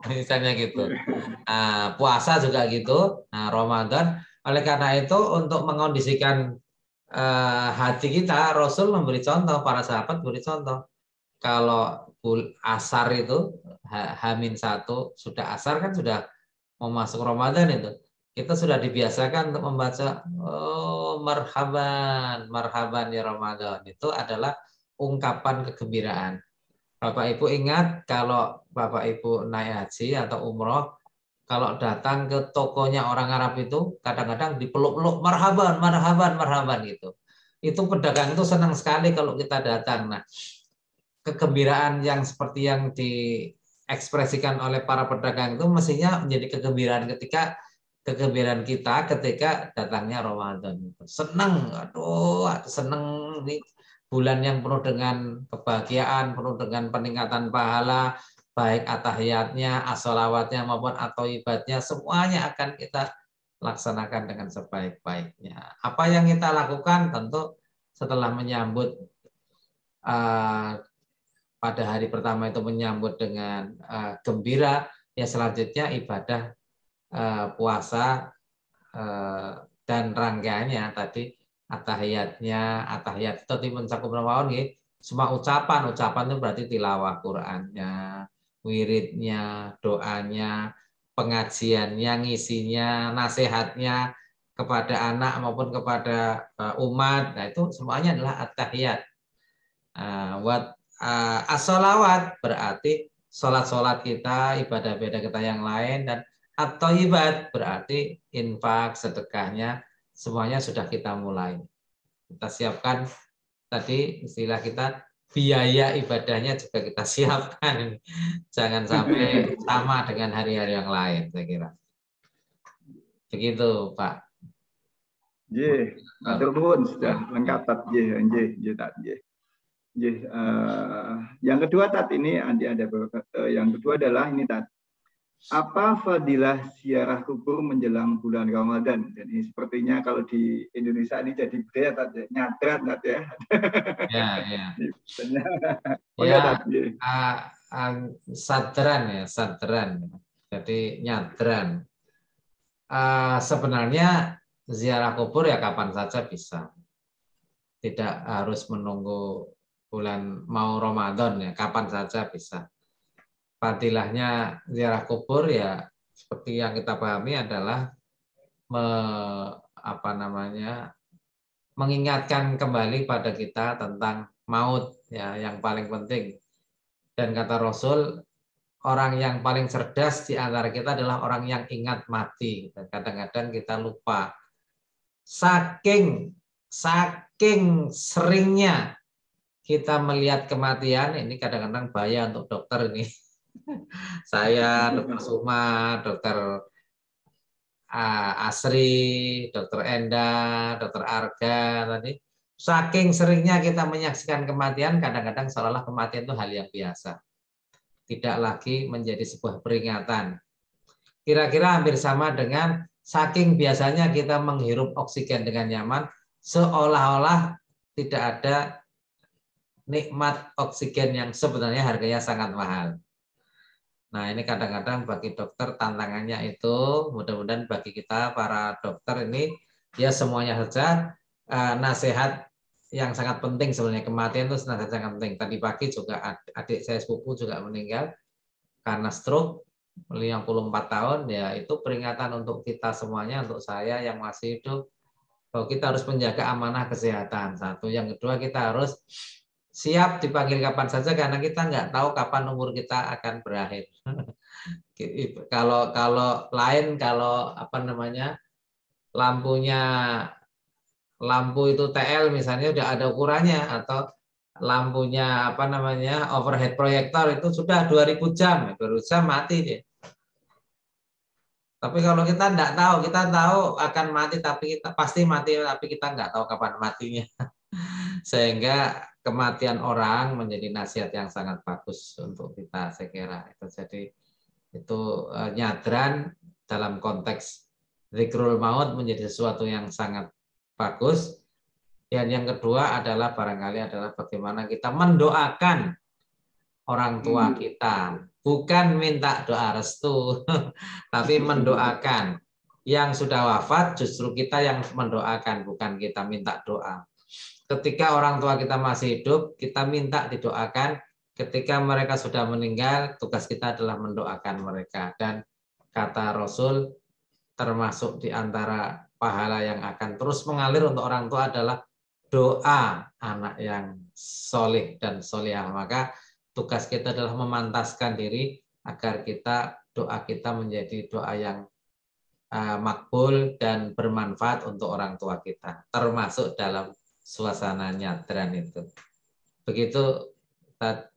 misalnya gitu. Puasa juga gitu. Nah, Ramadan, oleh karena itu untuk mengondisikan hati kita, Rasul memberi contoh, para sahabat beri contoh. Kalau asar itu H-1 sudah asar kan sudah mau masuk Ramadan itu, kita sudah dibiasakan untuk membaca marhaban ya Ramadan. Itu adalah ungkapan kegembiraan. Bapak Ibu ingat kalau Bapak Ibu naik haji atau umroh, kalau datang ke tokonya orang Arab itu kadang-kadang dipeluk-peluk marhaban gitu. Itu pedagang itu senang sekali kalau kita datang. Nah, kegembiraan yang seperti yang diekspresikan oleh para pedagang itu mestinya menjadi kegembiraan kita ketika datangnya Ramadan. Senang, aduh, senang nih bulan yang penuh dengan kebahagiaan, penuh dengan peningkatan pahala, baik at-tahiyatnya, as-sholawatnya maupun at-thayyibatnya, semuanya akan kita laksanakan dengan sebaik-baiknya. Apa yang kita lakukan tentu setelah menyambut pada hari pertama itu menyambut dengan gembira, ya selanjutnya ibadah puasa dan rangkaiannya tadi at-tahiyat itu mencakup Ramadan ya. Semua ucapan itu berarti tilawah Qur'annya, wiridnya, doanya, pengajiannya, ngisinya, nasihatnya kepada anak maupun kepada umat. Nah, itu semuanya adalah at-tahiyat. As-sholawat berarti sholat kita, ibadah-ibadah kita yang lain, dan at-thayyibat berarti infak, sedekahnya, semuanya sudah kita mulai. Kita siapkan tadi istilah kita biaya ibadahnya juga kita siapkan. Jangan sampai sama dengan hari-hari yang lain, saya kira. Begitu, Pak. Nggih, matur nuwun sudah lengkap tat nggih tat nggih. Yang kedua tat ini ada yang kedua adalah ini tat. Apa fadilah ziarah kubur menjelang bulan Ramadan? Jadi sepertinya kalau di Indonesia ini jadi budaya tat ya, nyadran tat ya. Ya, ya. Oh ya tat nggih. Sadran. Jadi nyadran. Sebenarnya ziarah kubur ya kapan saja bisa. Tidak harus menunggu bulan mau Ramadan ya, kapan saja bisa. Fadilahnya ziarah kubur ya seperti yang kita pahami adalah mengingatkan kembali pada kita tentang maut ya, yang paling penting. Dan kata Rasul, orang yang paling cerdas di antara kita adalah orang yang ingat mati. Dan kadang-kadang kita lupa. Saking seringnya kita melihat kematian, ini kadang-kadang bahaya untuk dokter ini. Saya, Dokter Suma, Dokter Asri, Dokter Enda, Dokter Arga tadi. Saking seringnya kita menyaksikan kematian, kadang-kadang seolah kematian itu hal yang biasa. Tidak lagi menjadi sebuah peringatan. Kira-kira hampir sama dengan saking biasanya kita menghirup oksigen dengan nyaman, seolah-olah tidak ada nikmat oksigen yang sebenarnya harganya sangat mahal. Nah, ini kadang-kadang bagi dokter tantangannya itu, mudah-mudahan bagi kita para dokter ini, ya semuanya saja nasihat yang sangat penting sebenarnya. Kematian itu sangat penting. Tadi pagi juga adik saya sepupu juga meninggal karena stroke 54 tahun, ya itu peringatan untuk kita semuanya, untuk saya yang masih hidup, bahwa kita harus menjaga amanah kesehatan. Satu, yang kedua kita harus siap dipanggil kapan saja karena kita nggak tahu kapan umur kita akan berakhir. Kalau lampu itu TL misalnya udah ada ukurannya, atau lampunya overhead proyektor itu sudah 2000 jam, 2000 jam mati dia. Tapi kalau kita nggak tahu, kita tahu akan mati, tapi kita pasti mati, tapi kita nggak tahu kapan matinya. Sehingga kematian orang menjadi nasihat yang sangat bagus untuk kita, saya kira. Jadi itu nyadran dalam konteks zikrul maut menjadi sesuatu yang sangat bagus. Dan yang kedua adalah barangkali adalah bagaimana kita mendoakan orang tua kita, bukan minta doa restu, tapi mendoakan. Yang sudah wafat justru kita yang mendoakan, bukan kita minta doa. Ketika orang tua kita masih hidup, kita minta didoakan. Ketika mereka sudah meninggal, tugas kita adalah mendoakan mereka. Dan kata Rasul, termasuk di antara pahala yang akan terus mengalir untuk orang tua adalah doa anak yang soleh dan solehah. Maka tugas kita adalah memantaskan diri agar doa kita menjadi doa yang makbul dan bermanfaat untuk orang tua kita, termasuk dalam suasana nyadran itu. Begitu, Tad.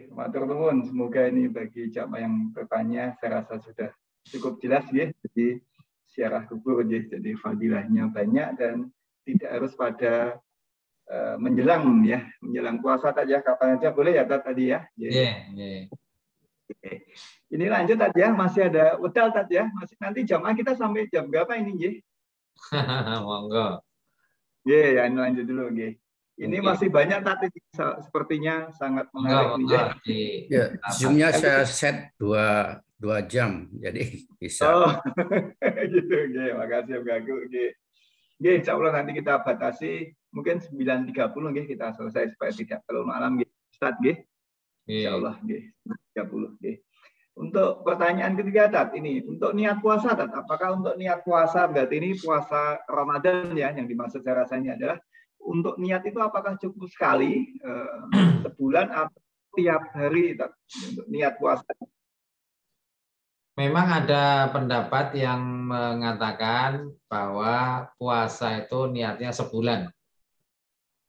Matur nuwun. Semoga ini bagi jamaah yang bertanya, saya rasa sudah cukup jelas ya. Jadi ziarah kubur jadi fadilahnya banyak dan tidak harus pada menjelang puasa saja, kapan saja boleh ya tadi ya. Ini lanjut tadi ya, masih ada wedal tadi ya. Masih nanti jamaah kita sampai jam berapa ini nggih? Monggo. Ya ini lanjut dulu nggih. Ini masih banyak tadi sepertinya sangat menarik nih. Ya, Zoom-nya saya set 2 jam, jadi bisa. Oh, gitu nggih. Makasih Mbak Gu nggih. Nggih, insyaallah nanti kita batasi mungkin 9.30 nggih kita selesai supaya tidak terlalu malam nggih. Ustaz nggih. Insyaallah nggih. 30 nggih. Untuk pertanyaan ketiga Tat, ini untuk niat puasa Tat, apakah untuk niat puasa berarti ini puasa Ramadan ya, yang dimaksud saya rasanya adalah untuk niat itu apakah cukup sekali sebulan atau tiap hari Tat, untuk niat puasa? Memang ada pendapat yang mengatakan bahwa puasa itu niatnya sebulan.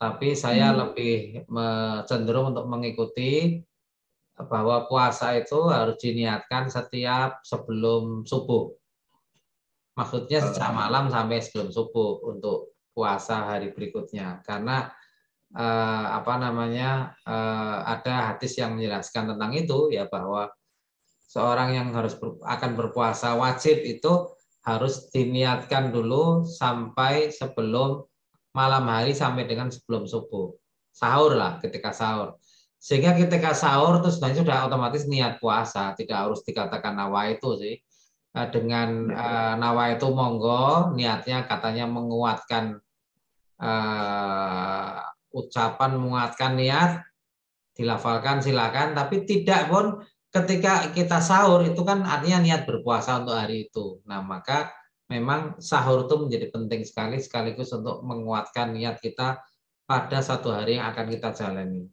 Tapi saya lebih cenderung untuk mengikuti bahwa puasa itu harus diniatkan setiap sebelum subuh. Maksudnya sejak malam sampai sebelum subuh untuk puasa hari berikutnya. Karena ada hadis yang menjelaskan tentang itu ya, bahwa seorang yang akan berpuasa wajib itu harus diniatkan dulu sampai sebelum malam hari, sampai dengan sebelum subuh. Sahur lah, ketika sahur. Sehingga ketika sahur itu sebenarnya sudah otomatis niat puasa, tidak harus dikatakan nawa itu sih. Dengan nawa itu monggo, niatnya katanya menguatkan ucapan, menguatkan niat, dilafalkan silakan, tapi tidak pun ketika kita sahur itu kan artinya niat berpuasa untuk hari itu. Nah, maka memang sahur itu menjadi penting sekali, sekaligus untuk menguatkan niat kita pada satu hari yang akan kita jalani.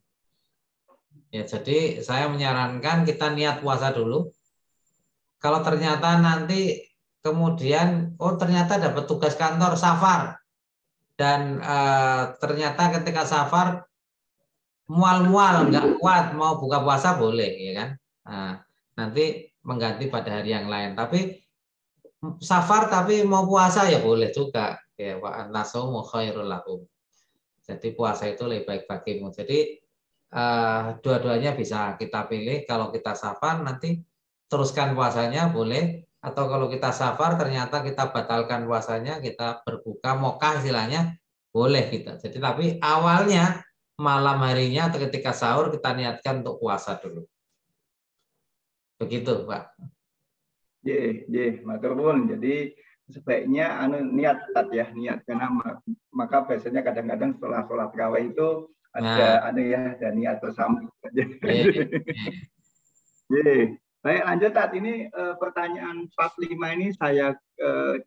Ya, jadi saya menyarankan kita niat puasa dulu. Kalau ternyata nanti kemudian, ternyata dapat tugas kantor safar, dan ternyata ketika safar mual-mual, nggak kuat, mau buka puasa boleh, ya kan? Nah, nanti mengganti pada hari yang lain. Tapi safar tapi mau puasa ya boleh juga. Ya, wa annasumu khairul lakum. Jadi puasa itu lebih baik bagimu. Jadi dua-duanya bisa kita pilih. Kalau kita safar nanti teruskan puasanya boleh, atau kalau kita safar ternyata kita batalkan puasanya, kita berbuka mokah istilahnya, boleh kita. Jadi tapi awalnya malam harinya atau ketika sahur kita niatkan untuk puasa dulu. Begitu, Pak. Matur nuwun. Jadi sebaiknya niat ya, niat, karena maka biasanya kadang-kadang setelah sholat tarawih itu ada ada niat bersama. Baik, lanjut Tat. Ini pertanyaan 45 ini saya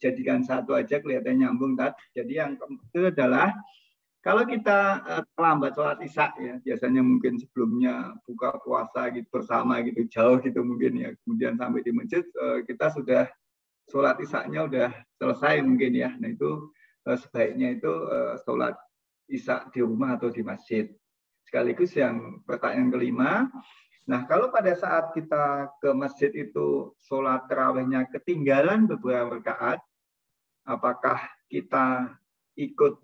jadikan satu aja, kelihatannya nyambung Tat. Jadi yang itu adalah kalau kita terlambat sholat isya ya, biasanya mungkin sebelumnya buka puasa gitu bersama gitu, jauh gitu mungkin ya, kemudian sampai di masjid kita sudah sholat isya-nya udah selesai mungkin ya. Nah itu sebaiknya itu sholat isya di rumah atau di masjid. Sekaligus yang pertanyaan kelima, nah kalau pada saat kita ke masjid itu sholat tarawihnya ketinggalan beberapa rakaat, apakah kita ikut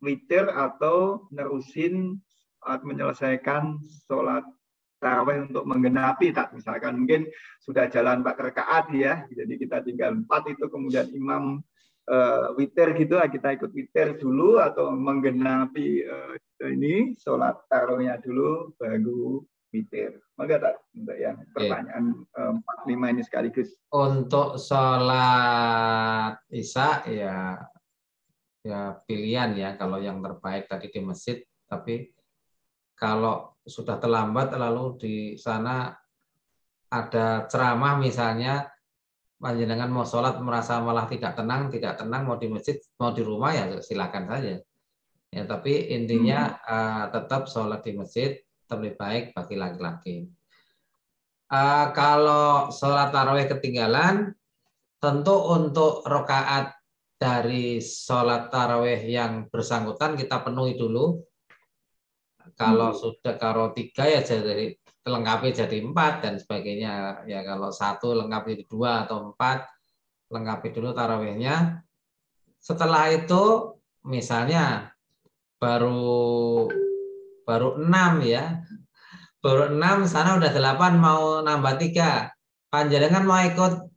witir atau nerusin menyelesaikan sholat tarawih untuk menggenapi, tak misalkan mungkin sudah jalan 4 rakaat ya, jadi kita tinggal 4 itu, kemudian imam witir gitu, kita ikut witir dulu atau menggenapi ini sholat tarawihnya dulu baru witir. Maka tak untuk yang pertanyaan 45 ini sekaligus. Untuk sholat isya ya pilihan ya, kalau yang terbaik tadi di masjid. Tapi kalau sudah terlambat lalu di sana ada ceramah misalnya, panjenengan mau sholat merasa malah tidak tenang mau di masjid mau di rumah ya silakan saja ya, tapi intinya tetap sholat di masjid lebih baik bagi laki-laki. Kalau sholat tarawih ketinggalan, tentu untuk rakaat dari sholat tarawih yang bersangkutan kita penuhi dulu. Kalau sudah 3 ya jadi lengkapi jadi 4 dan sebagainya. Ya kalau 1 lengkapi 2 atau 4, lengkapi dulu tarawihnya. Setelah itu misalnya baru 6 ya. Baru 6, sana udah 8, mau nambah 3. Panjenengan mau ikut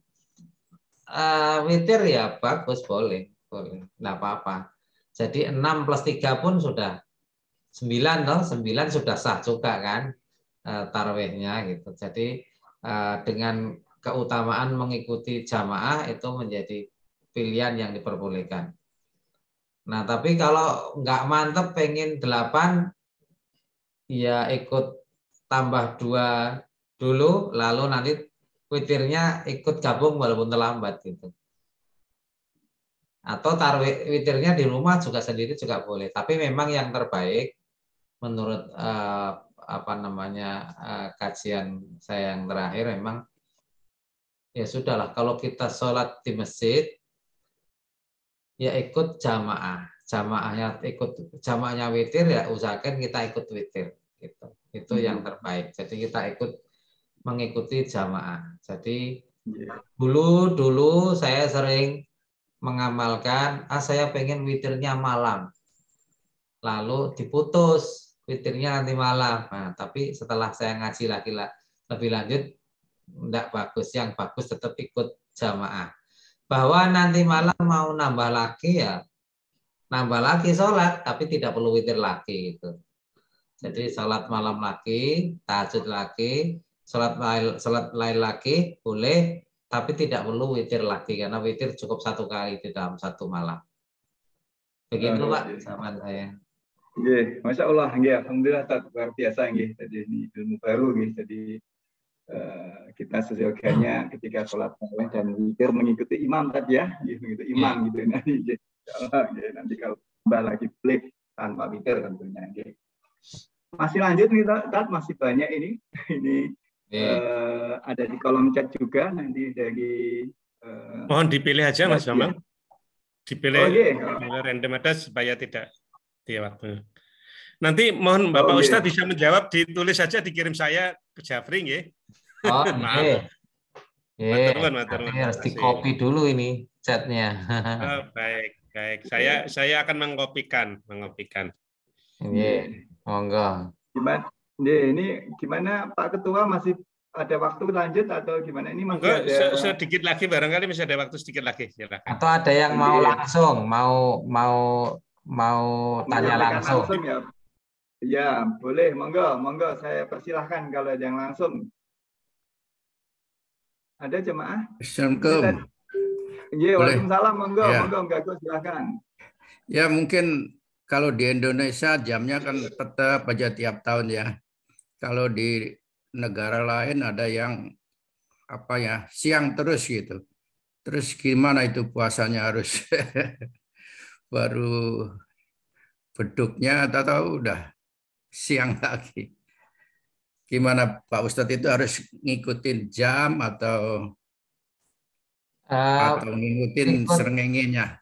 witir ya bagus, boleh, nggak apa-apa. Jadi 6 plus 3 pun sudah 9 toh, 9 sudah sah juga kan tarawihnya gitu. Jadi dengan keutamaan mengikuti jamaah itu menjadi pilihan yang diperbolehkan. Nah, tapi kalau nggak mantep pengen 8, ya ikut tambah 2 dulu, lalu nanti witirnya ikut gabung walaupun terlambat gitu. Atau tarawih witirnya di rumah juga sendiri juga boleh. Tapi memang yang terbaik menurut kajian saya yang terakhir, memang ya sudahlah kalau kita sholat di masjid ya ikut jamaah. Jamaahnya witir ya usahakan kita ikut witir gitu. Itu yang terbaik. Jadi kita mengikuti jamaah. Jadi dulu saya sering mengamalkan, saya pengen witirnya malam. Lalu diputus witirnya nanti malam. Nah, tapi setelah saya ngaji lagi lebih lanjut, enggak bagus. Yang bagus tetap ikut jamaah. Bahwa nanti malam mau nambah lagi ya, nambah lagi sholat, tapi tidak perlu witir lagi gitu. Jadi sholat malam lagi, tahajud lagi, sholat lain lagi boleh, tapi tidak perlu witir lagi karena witir cukup 1 kali di dalam 1 malam. Begitu Pak, sahabat saya. Nggih, Masya Allah, nggih, alhamdulillah luar biasa nggih. Jadi ini ilmu baru nggih. Jadi kita seyogianya ketika sholat tarawih dan witir mengikuti imam tadi ya, mengikuti imam gitu nanti kalau tambah lagi boleh tanpa witir tentunya. Masih lanjut nih Tat, masih banyak ini ada di kolom chat juga nanti dari mohon dipilih aja Mas Bambang, dipilih random aja supaya tidak di waktu. Nanti mohon Bapak Ustadz bisa menjawab, ditulis saja, dikirim saya ke Jafri nggih. Maaf. Harus di-copy dulu ini chatnya. Baik. Saya akan mengopikan. Monggo. Gimana Pak Ketua, masih ada waktu lanjut atau gimana ini? Masih sedikit lagi, barangkali masih ada waktu sedikit lagi. Silakan. Atau ada yang mau langsung, mau tanya langsung ya? Ya, boleh, monggo saya persilahkan kalau ada yang langsung. Ada jemaah? Assalamualaikum. Iya, waalaikumsalam, monggo silakan. Ya, mungkin kalau di Indonesia jamnya kan tetap aja tiap tahun ya. Kalau di negara lain ada yang siang terus gitu. Terus gimana itu puasanya harus baru beduknya atau udah siang lagi? Gimana Pak Ustadz, itu harus ngikutin jam atau ngikutin serengenginya?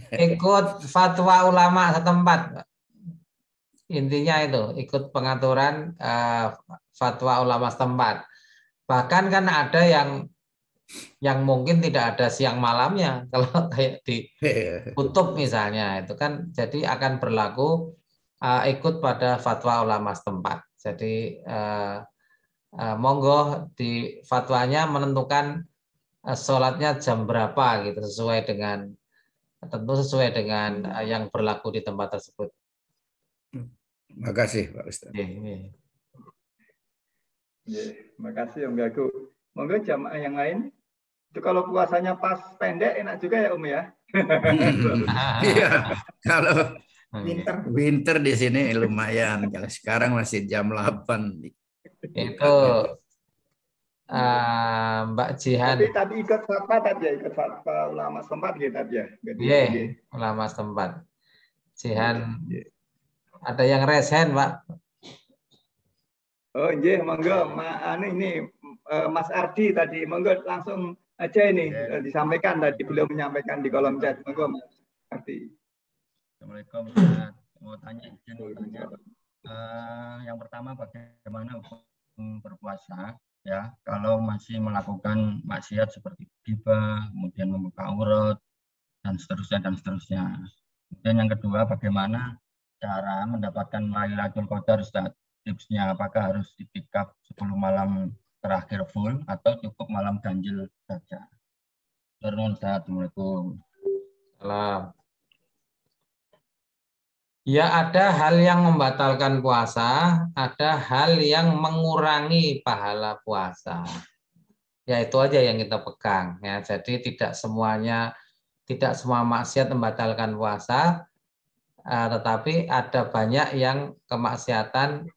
Ikut fatwa ulama setempat. Intinya itu, ikut pengaturan fatwa ulama setempat. Bahkan kan ada yang mungkin tidak ada siang malamnya. Kalau kayak di kutub misalnya, itu kan jadi akan berlaku ikut pada fatwa ulama setempat. Jadi monggo di fatwanya menentukan sholatnya jam berapa gitu, sesuai dengan yang berlaku di tempat tersebut. Terima kasih Pak Ustadz. Terima kasih Om Gagu. Monggo jamaah yang lain. Itu kalau puasanya pas pendek enak juga ya Om ya. Iya, kalau winter di sini lumayan. Kalau sekarang masih jam 8. Itu Mbak Jihan. Tapi ikut fatwa tadi ya, ikut fatwa ulama setempat gitu tadi ya. Iya, ulama setempat. Jihan. Ada yang raise hand, Pak. Oh iya, monggo. Ini Mas Ardi tadi, monggo langsung aja ini disampaikan tadi, beliau menyampaikan di kolom chat. Monggo Mas Ardi. Assalamualaikum. Mau tanya. Yang pertama, bagaimana hukum berpuasa ya kalau masih melakukan maksiat seperti ghibah, kemudian membuka aurat dan seterusnya. Kemudian yang kedua, bagaimana cara mendapatkan Lailatul Qadar, Ustaz? Tipsnya, apakah harus itikaf 10 malam terakhir full atau cukup malam ganjil saja? Assalamualaikum. Salam. Ya, ada hal yang membatalkan puasa, ada hal yang mengurangi pahala puasa. Ya, itu aja yang kita pegang ya. Jadi tidak semua maksiat membatalkan puasa, tetapi ada banyak yang kemaksiatan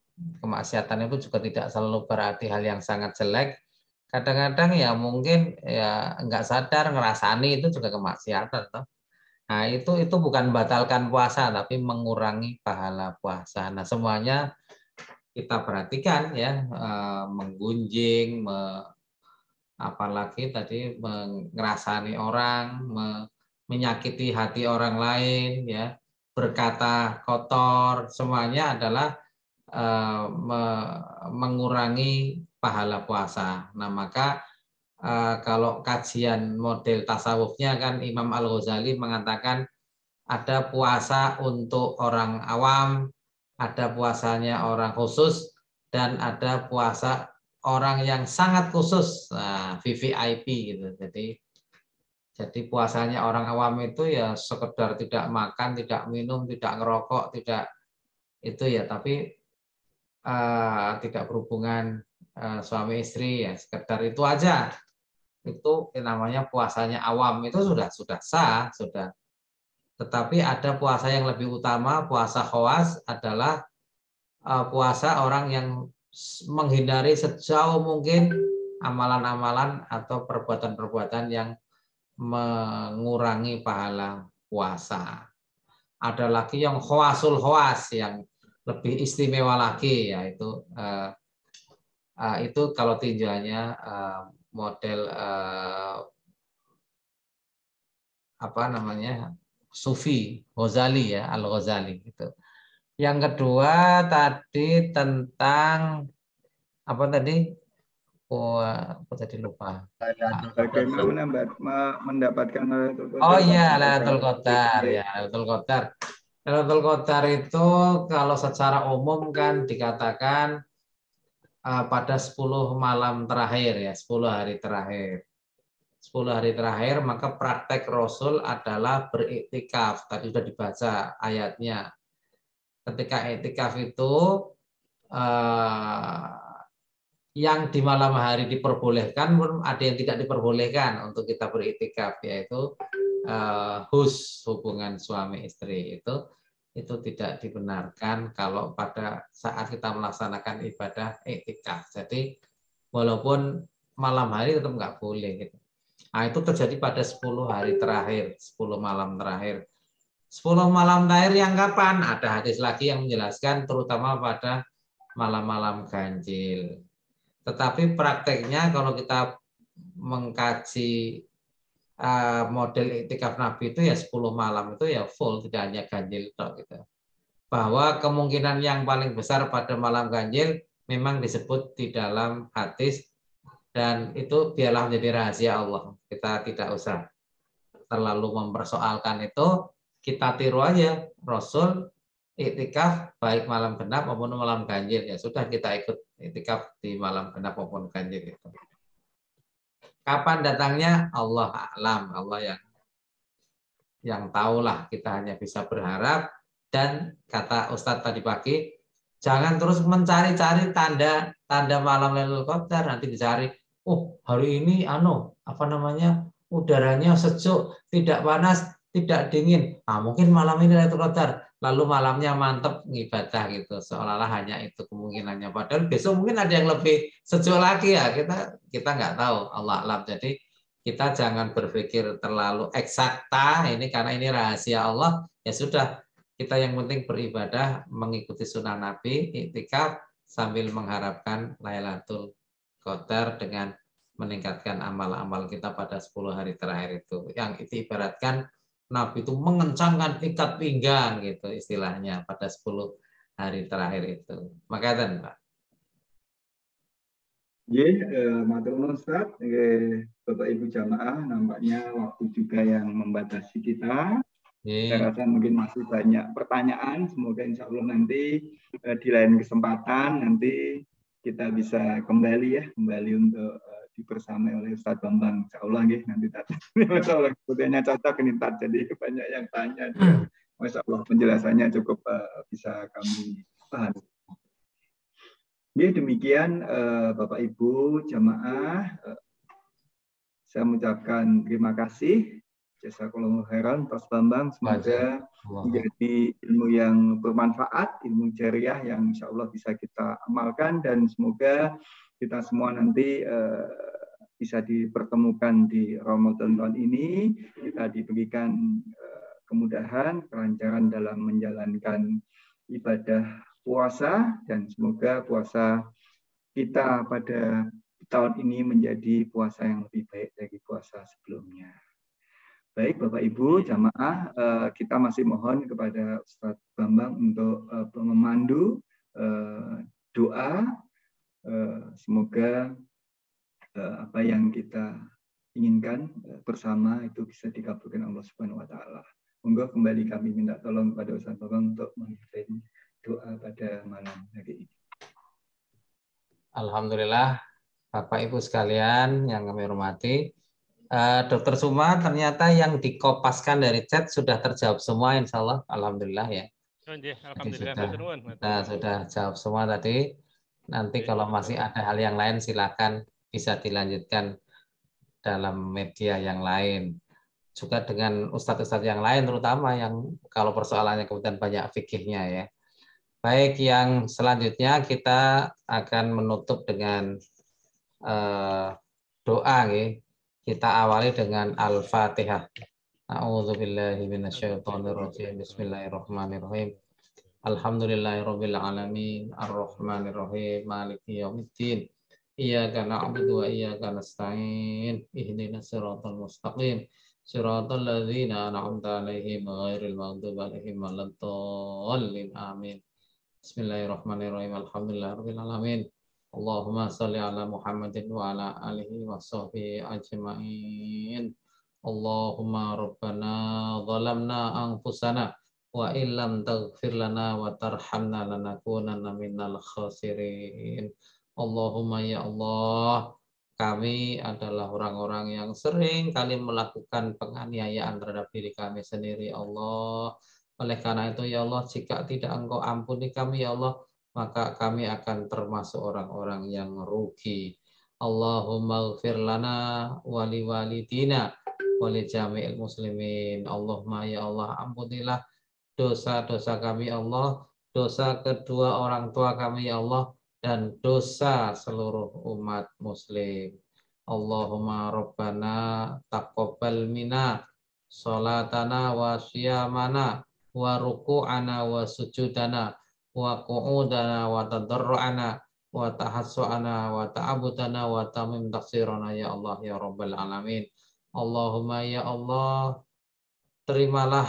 itu juga tidak selalu berarti hal yang sangat jelek. Kadang-kadang ya mungkin ya nggak sadar ngerasani itu juga kemaksiatan toh. Nah, itu bukan membatalkan puasa tapi mengurangi pahala puasa. Nah, semuanya kita perhatikan ya, menggunjing, apalagi tadi mengerasani orang, menyakiti hati orang lain, ya, berkata kotor, semuanya adalah mengurangi pahala puasa. Nah, maka kalau kajian model tasawufnya kan Imam Al-Ghazali mengatakan ada puasa untuk orang awam, ada puasanya orang khusus, dan ada puasa orang yang sangat khusus, nah, VVIP gitu. Jadi puasanya orang awam itu ya sekedar tidak makan, tidak minum, tidak ngerokok, tidak itu ya, tapi tidak berhubungan suami istri ya, sekedar itu aja. Itu namanya puasanya awam, itu sudah sah, sudah. Tetapi ada puasa yang lebih utama, puasa khawas adalah puasa orang yang menghindari sejauh mungkin amalan-amalan atau perbuatan-perbuatan yang mengurangi pahala puasa. Ada lagi yang khawasul khawas, yang lebih istimewa lagi, yaitu itu kalau tinjauannya model apa namanya, Sufi Ghazali ya, Al-Ghazali gitu. Yang kedua tadi tentang apa tadi? Aku tadi lupa. Bagaimana mendapatkan Lailatul Qadar? Oh iya, Lailatul Qadar ya, Lailatul Qadar. Lailatul Qadar itu kalau secara umum kan dikatakan pada 10 malam terakhir ya, 10 hari terakhir. 10 hari terakhir, maka praktek Rasul adalah beriktikaf. Tadi sudah dibaca ayatnya. Ketika iktikaf itu yang di malam hari diperbolehkan, ada yang tidak diperbolehkan untuk kita beriktikaf, yaitu hubungan suami istri itu tidak dibenarkan kalau pada saat kita melaksanakan ibadah iktikaf. Jadi walaupun malam hari tetap nggak boleh gitu. Nah, itu terjadi pada 10 hari terakhir, 10 malam terakhir. 10 malam terakhir yang kapan? Ada hadis lagi yang menjelaskan terutama pada malam-malam ganjil. Tetapi prakteknya kalau kita mengkaji model iktikaf Nabi itu ya 10 malam itu ya full, tidak hanya ganjil tok gitu. Bahwa kemungkinan yang paling besar pada malam ganjil memang disebut di dalam hadis, dan itu biarlah menjadi rahasia Allah. Kita tidak usah terlalu mempersoalkan itu, kita tiru aja Rasul iktikaf baik malam genap maupun malam ganjil, ya sudah kita ikut iktikaf di malam genap maupun ganjil itu. Kapan datangnya Allah a'lam, Allah yang tahulah, kita hanya bisa berharap. Dan kata Ustadz tadi pagi, jangan terus mencari-cari tanda malam Lailatul Qadar, nanti dicari, oh hari ini udaranya sejuk, tidak panas, tidak dingin. Mungkin malam ini Lailatul Qadar, lalu malamnya mantep ngibadah gitu, seolah-olah hanya itu kemungkinannya. Padahal besok mungkin ada yang lebih sejuk lagi ya, kita nggak tahu, Allah alam. Jadi kita jangan berpikir terlalu eksakta ini karena ini rahasia Allah. Ya sudah, kita yang penting beribadah mengikuti sunnah Nabi, iktikaf sambil mengharapkan Lailatul Qadar dengan meningkatkan amal-amal kita pada 10 hari terakhir itu. Yang itu ibaratkan Nabi itu mengencangkan ikat pinggang gitu istilahnya pada 10 hari terakhir itu. Makanya Pak. Matur nuwun Ustaz, Bapak Ibu jamaah, nampaknya waktu juga yang membatasi kita. Saya rasa mungkin masih banyak pertanyaan, semoga insya Allah nanti di lain kesempatan nanti kita bisa kembali untuk dibersamai oleh Ustaz Bambang. Insya Allah nanti Masya Allah kemudiannya cocok ini jadi banyak yang tanya. Masya Allah penjelasannya cukup bisa kami pahami. Demikian Bapak Ibu jamaah, saya mengucapkan terima kasih. Jazakallahu khairan Pak Bambang, semoga menjadi ilmu yang bermanfaat, ilmu jariah yang insya Allah bisa kita amalkan, dan semoga kita semua nanti bisa dipertemukan di Ramadan tahun ini, kita diberikan kemudahan, kelancaran dalam menjalankan ibadah puasa, dan semoga puasa kita pada tahun ini menjadi puasa yang lebih baik dari puasa sebelumnya. Baik Bapak Ibu jamaah, kita masih mohon kepada Ustadz Bambang untuk memandu doa. Semoga apa yang kita inginkan bersama itu bisa dikabulkan Allah Subhanahu wa taala. Monggo kembali kami minta tolong kepada Ustadz Bambang untuk memimpin doa pada malam hari ini. Alhamdulillah, Bapak Ibu sekalian yang kami hormati, Dokter Suma, ternyata yang dikopaskan dari chat sudah terjawab semua, insya Allah. Alhamdulillah ya. Alhamdulillah. Sudah jawab semua tadi. Nanti kalau masih ada hal yang lain silakan bisa dilanjutkan dalam media yang lain. Juga dengan ustadz-ustadz yang lain, terutama yang kalau persoalannya kemudian banyak fikihnya ya. Baik, yang selanjutnya kita akan menutup dengan doa ya. Kita awali dengan Al-Fatihah. A'udzubillahi minasyaitonirrajim. Bismillahirrahmanirrahim. Alhamdulillahirabbil alamin, arrahmanirrahim, maliki yaumiddin. Iyyaka na'budu wa iyyaka nasta'in. Ihdinas siratal mustaqim. Siratal ladzina an'amta 'alaihim ghairil maghdubi 'alaihim waladdallin. Amin. Bismillahirrahmanirrahim. Alhamdulillahirabbil alamin. Allahumma shalli ala Muhammadin wa ala alihi wa sahbihi ajma'in. Allahumma rabbana zalamna anfusana wa illam taghfir lana wa tarhamna lanakunanna minal khasirin. Allahumma ya Allah, kami adalah orang-orang yang sering kali melakukan penganiayaan terhadap diri kami sendiri, Allah. Oleh karena itu ya Allah, jika tidak Engkau ampuni kami ya Allah, maka kami akan termasuk orang-orang yang rugi. Allahumma ighfir lana wa liwalidina wa li jami'il muslimin. Allahumma ya Allah, ampunilah dosa-dosa kami Allah, dosa kedua orang tua kami ya Allah, dan dosa seluruh umat muslim. Allahumma rabbana taqabbal minna salatana wa siyamana wa ruku'ana wa sujudana wa qu'udana wa tadarru'ana wa tahassu'ana wa ta'abudana wa tamim taksirana ya Allah ya Rabbal Alamin. Allahumma ya Allah, terimalah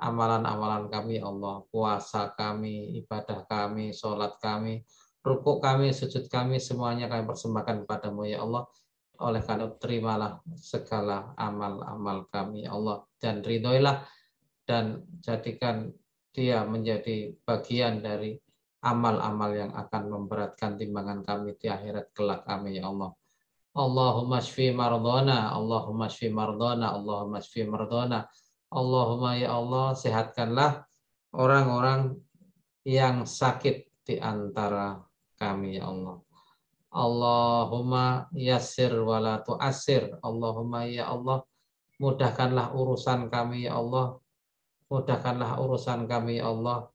amalan-amalan kami ya Allah, puasa kami, ibadah kami, sholat kami, rukuk kami, sujud kami, semuanya kami persembahkan kepadamu ya Allah. Oleh karena itu terimalah segala amal-amal kami ya Allah, dan ridhoilah dan jadikan dia menjadi bagian dari amal-amal yang akan memberatkan timbangan kami di akhirat kelak kami ya Allah. Allahumma shfi mardona, Allahumma shfi mardona, Allahumma shfi mardona. Allahumma ya Allah, sehatkanlah orang-orang yang sakit di antara kami ya Allah. Allahumma yassir wa la tu'assir. Allahumma ya Allah, mudahkanlah urusan kami ya Allah. Mudahkanlah urusan kami ya Allah.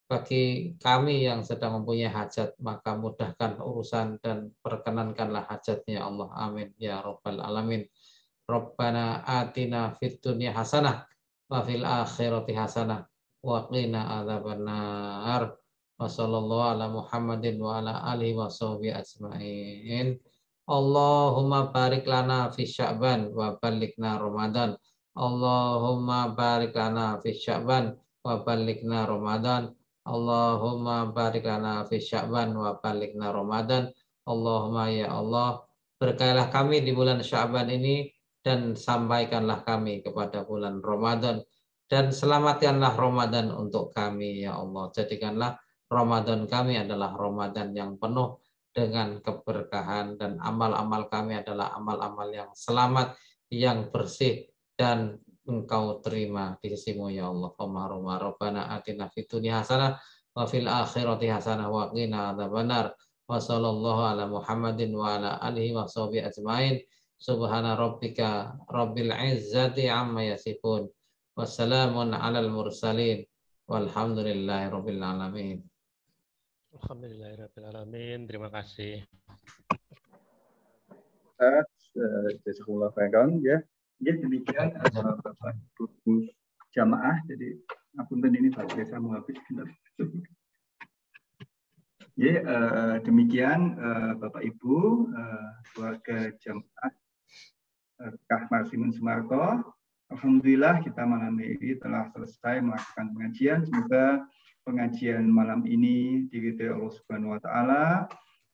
Bagi kami yang sedang mempunyai hajat, maka mudahkan urusan dan perkenankanlah hajatnya Allah. Amin ya Rabbal Alamin. Rabbana atina fid dunya hasanah wa fil akhirati hasanah wa qina adzabannar. Wa sallallahu ala Muhammadin wa ala alihi wa sahbihi ajmain. Allahumma barik lana fi Sya'ban wa ballighna Ramadan. Allahumma barik lana fi Sya'ban wa ballighna Ramadan. Allahumma barik lana fi Sya'ban wa ballighna Ramadan. Allahumma ya Allah, berkahilah kami di bulan Sya'ban ini dan sampaikanlah kami kepada bulan Ramadan, dan selamatkanlah Ramadan untuk kami ya Allah. Jadikanlah Ramadan kami adalah Ramadan yang penuh dengan keberkahan, dan amal-amal kami adalah amal-amal yang selamat, yang bersih, dan Engkau terima di sisimu ya Allah. Allahumma rabbana atina fid dunya hasanah wa fil akhirati hasanah wa qina adzabannar. Wa sallallahu ala Muhammadin wa ala alihi wa sahbihi ajmain. Subhana rabbika rabbil izzati amma yasifun. Wassalamun alal mursalin. Walhamdulillahi rabbil alamin. Alhamdulillahirabbil alamin. Terima kasih. Jazakumullah khairan ya. Ya demikian Bapak Ibu jamaah. Jadi apunten ini Pak saya mau habis. Ya demikian Bapak Ibu keluarga jamaah Kah Marsimun Sumarko Alhamdulillah kita malam ini telah selesai melakukan pengajian. Semoga pengajian malam ini diridhoi Allah Subhanahu wa taala,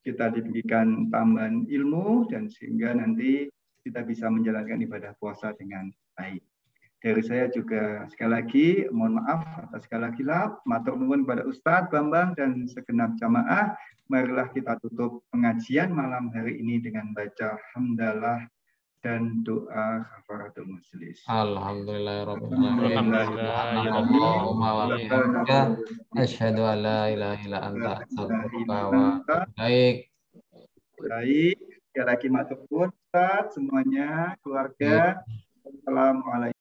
kita diberikan tambahan ilmu dan sehingga nanti kita bisa menjalankan ibadah puasa dengan baik. Dari saya juga sekali lagi mohon maaf atas segala khilaf. Matur nuwun kepada Ustadz Bambang dan segenap jamaah. Marilah kita tutup pengajian malam hari ini dengan baca hamdalah dan doa kafaratul majelis. Alhamdulillahirabbil alamin. Asyhadu an la ilaha illa anta astaghfiruka wa atubu ilaik. Baik, sekali lagi matur nuwun Ustaz semuanya, keluarga. Assalamualaikum.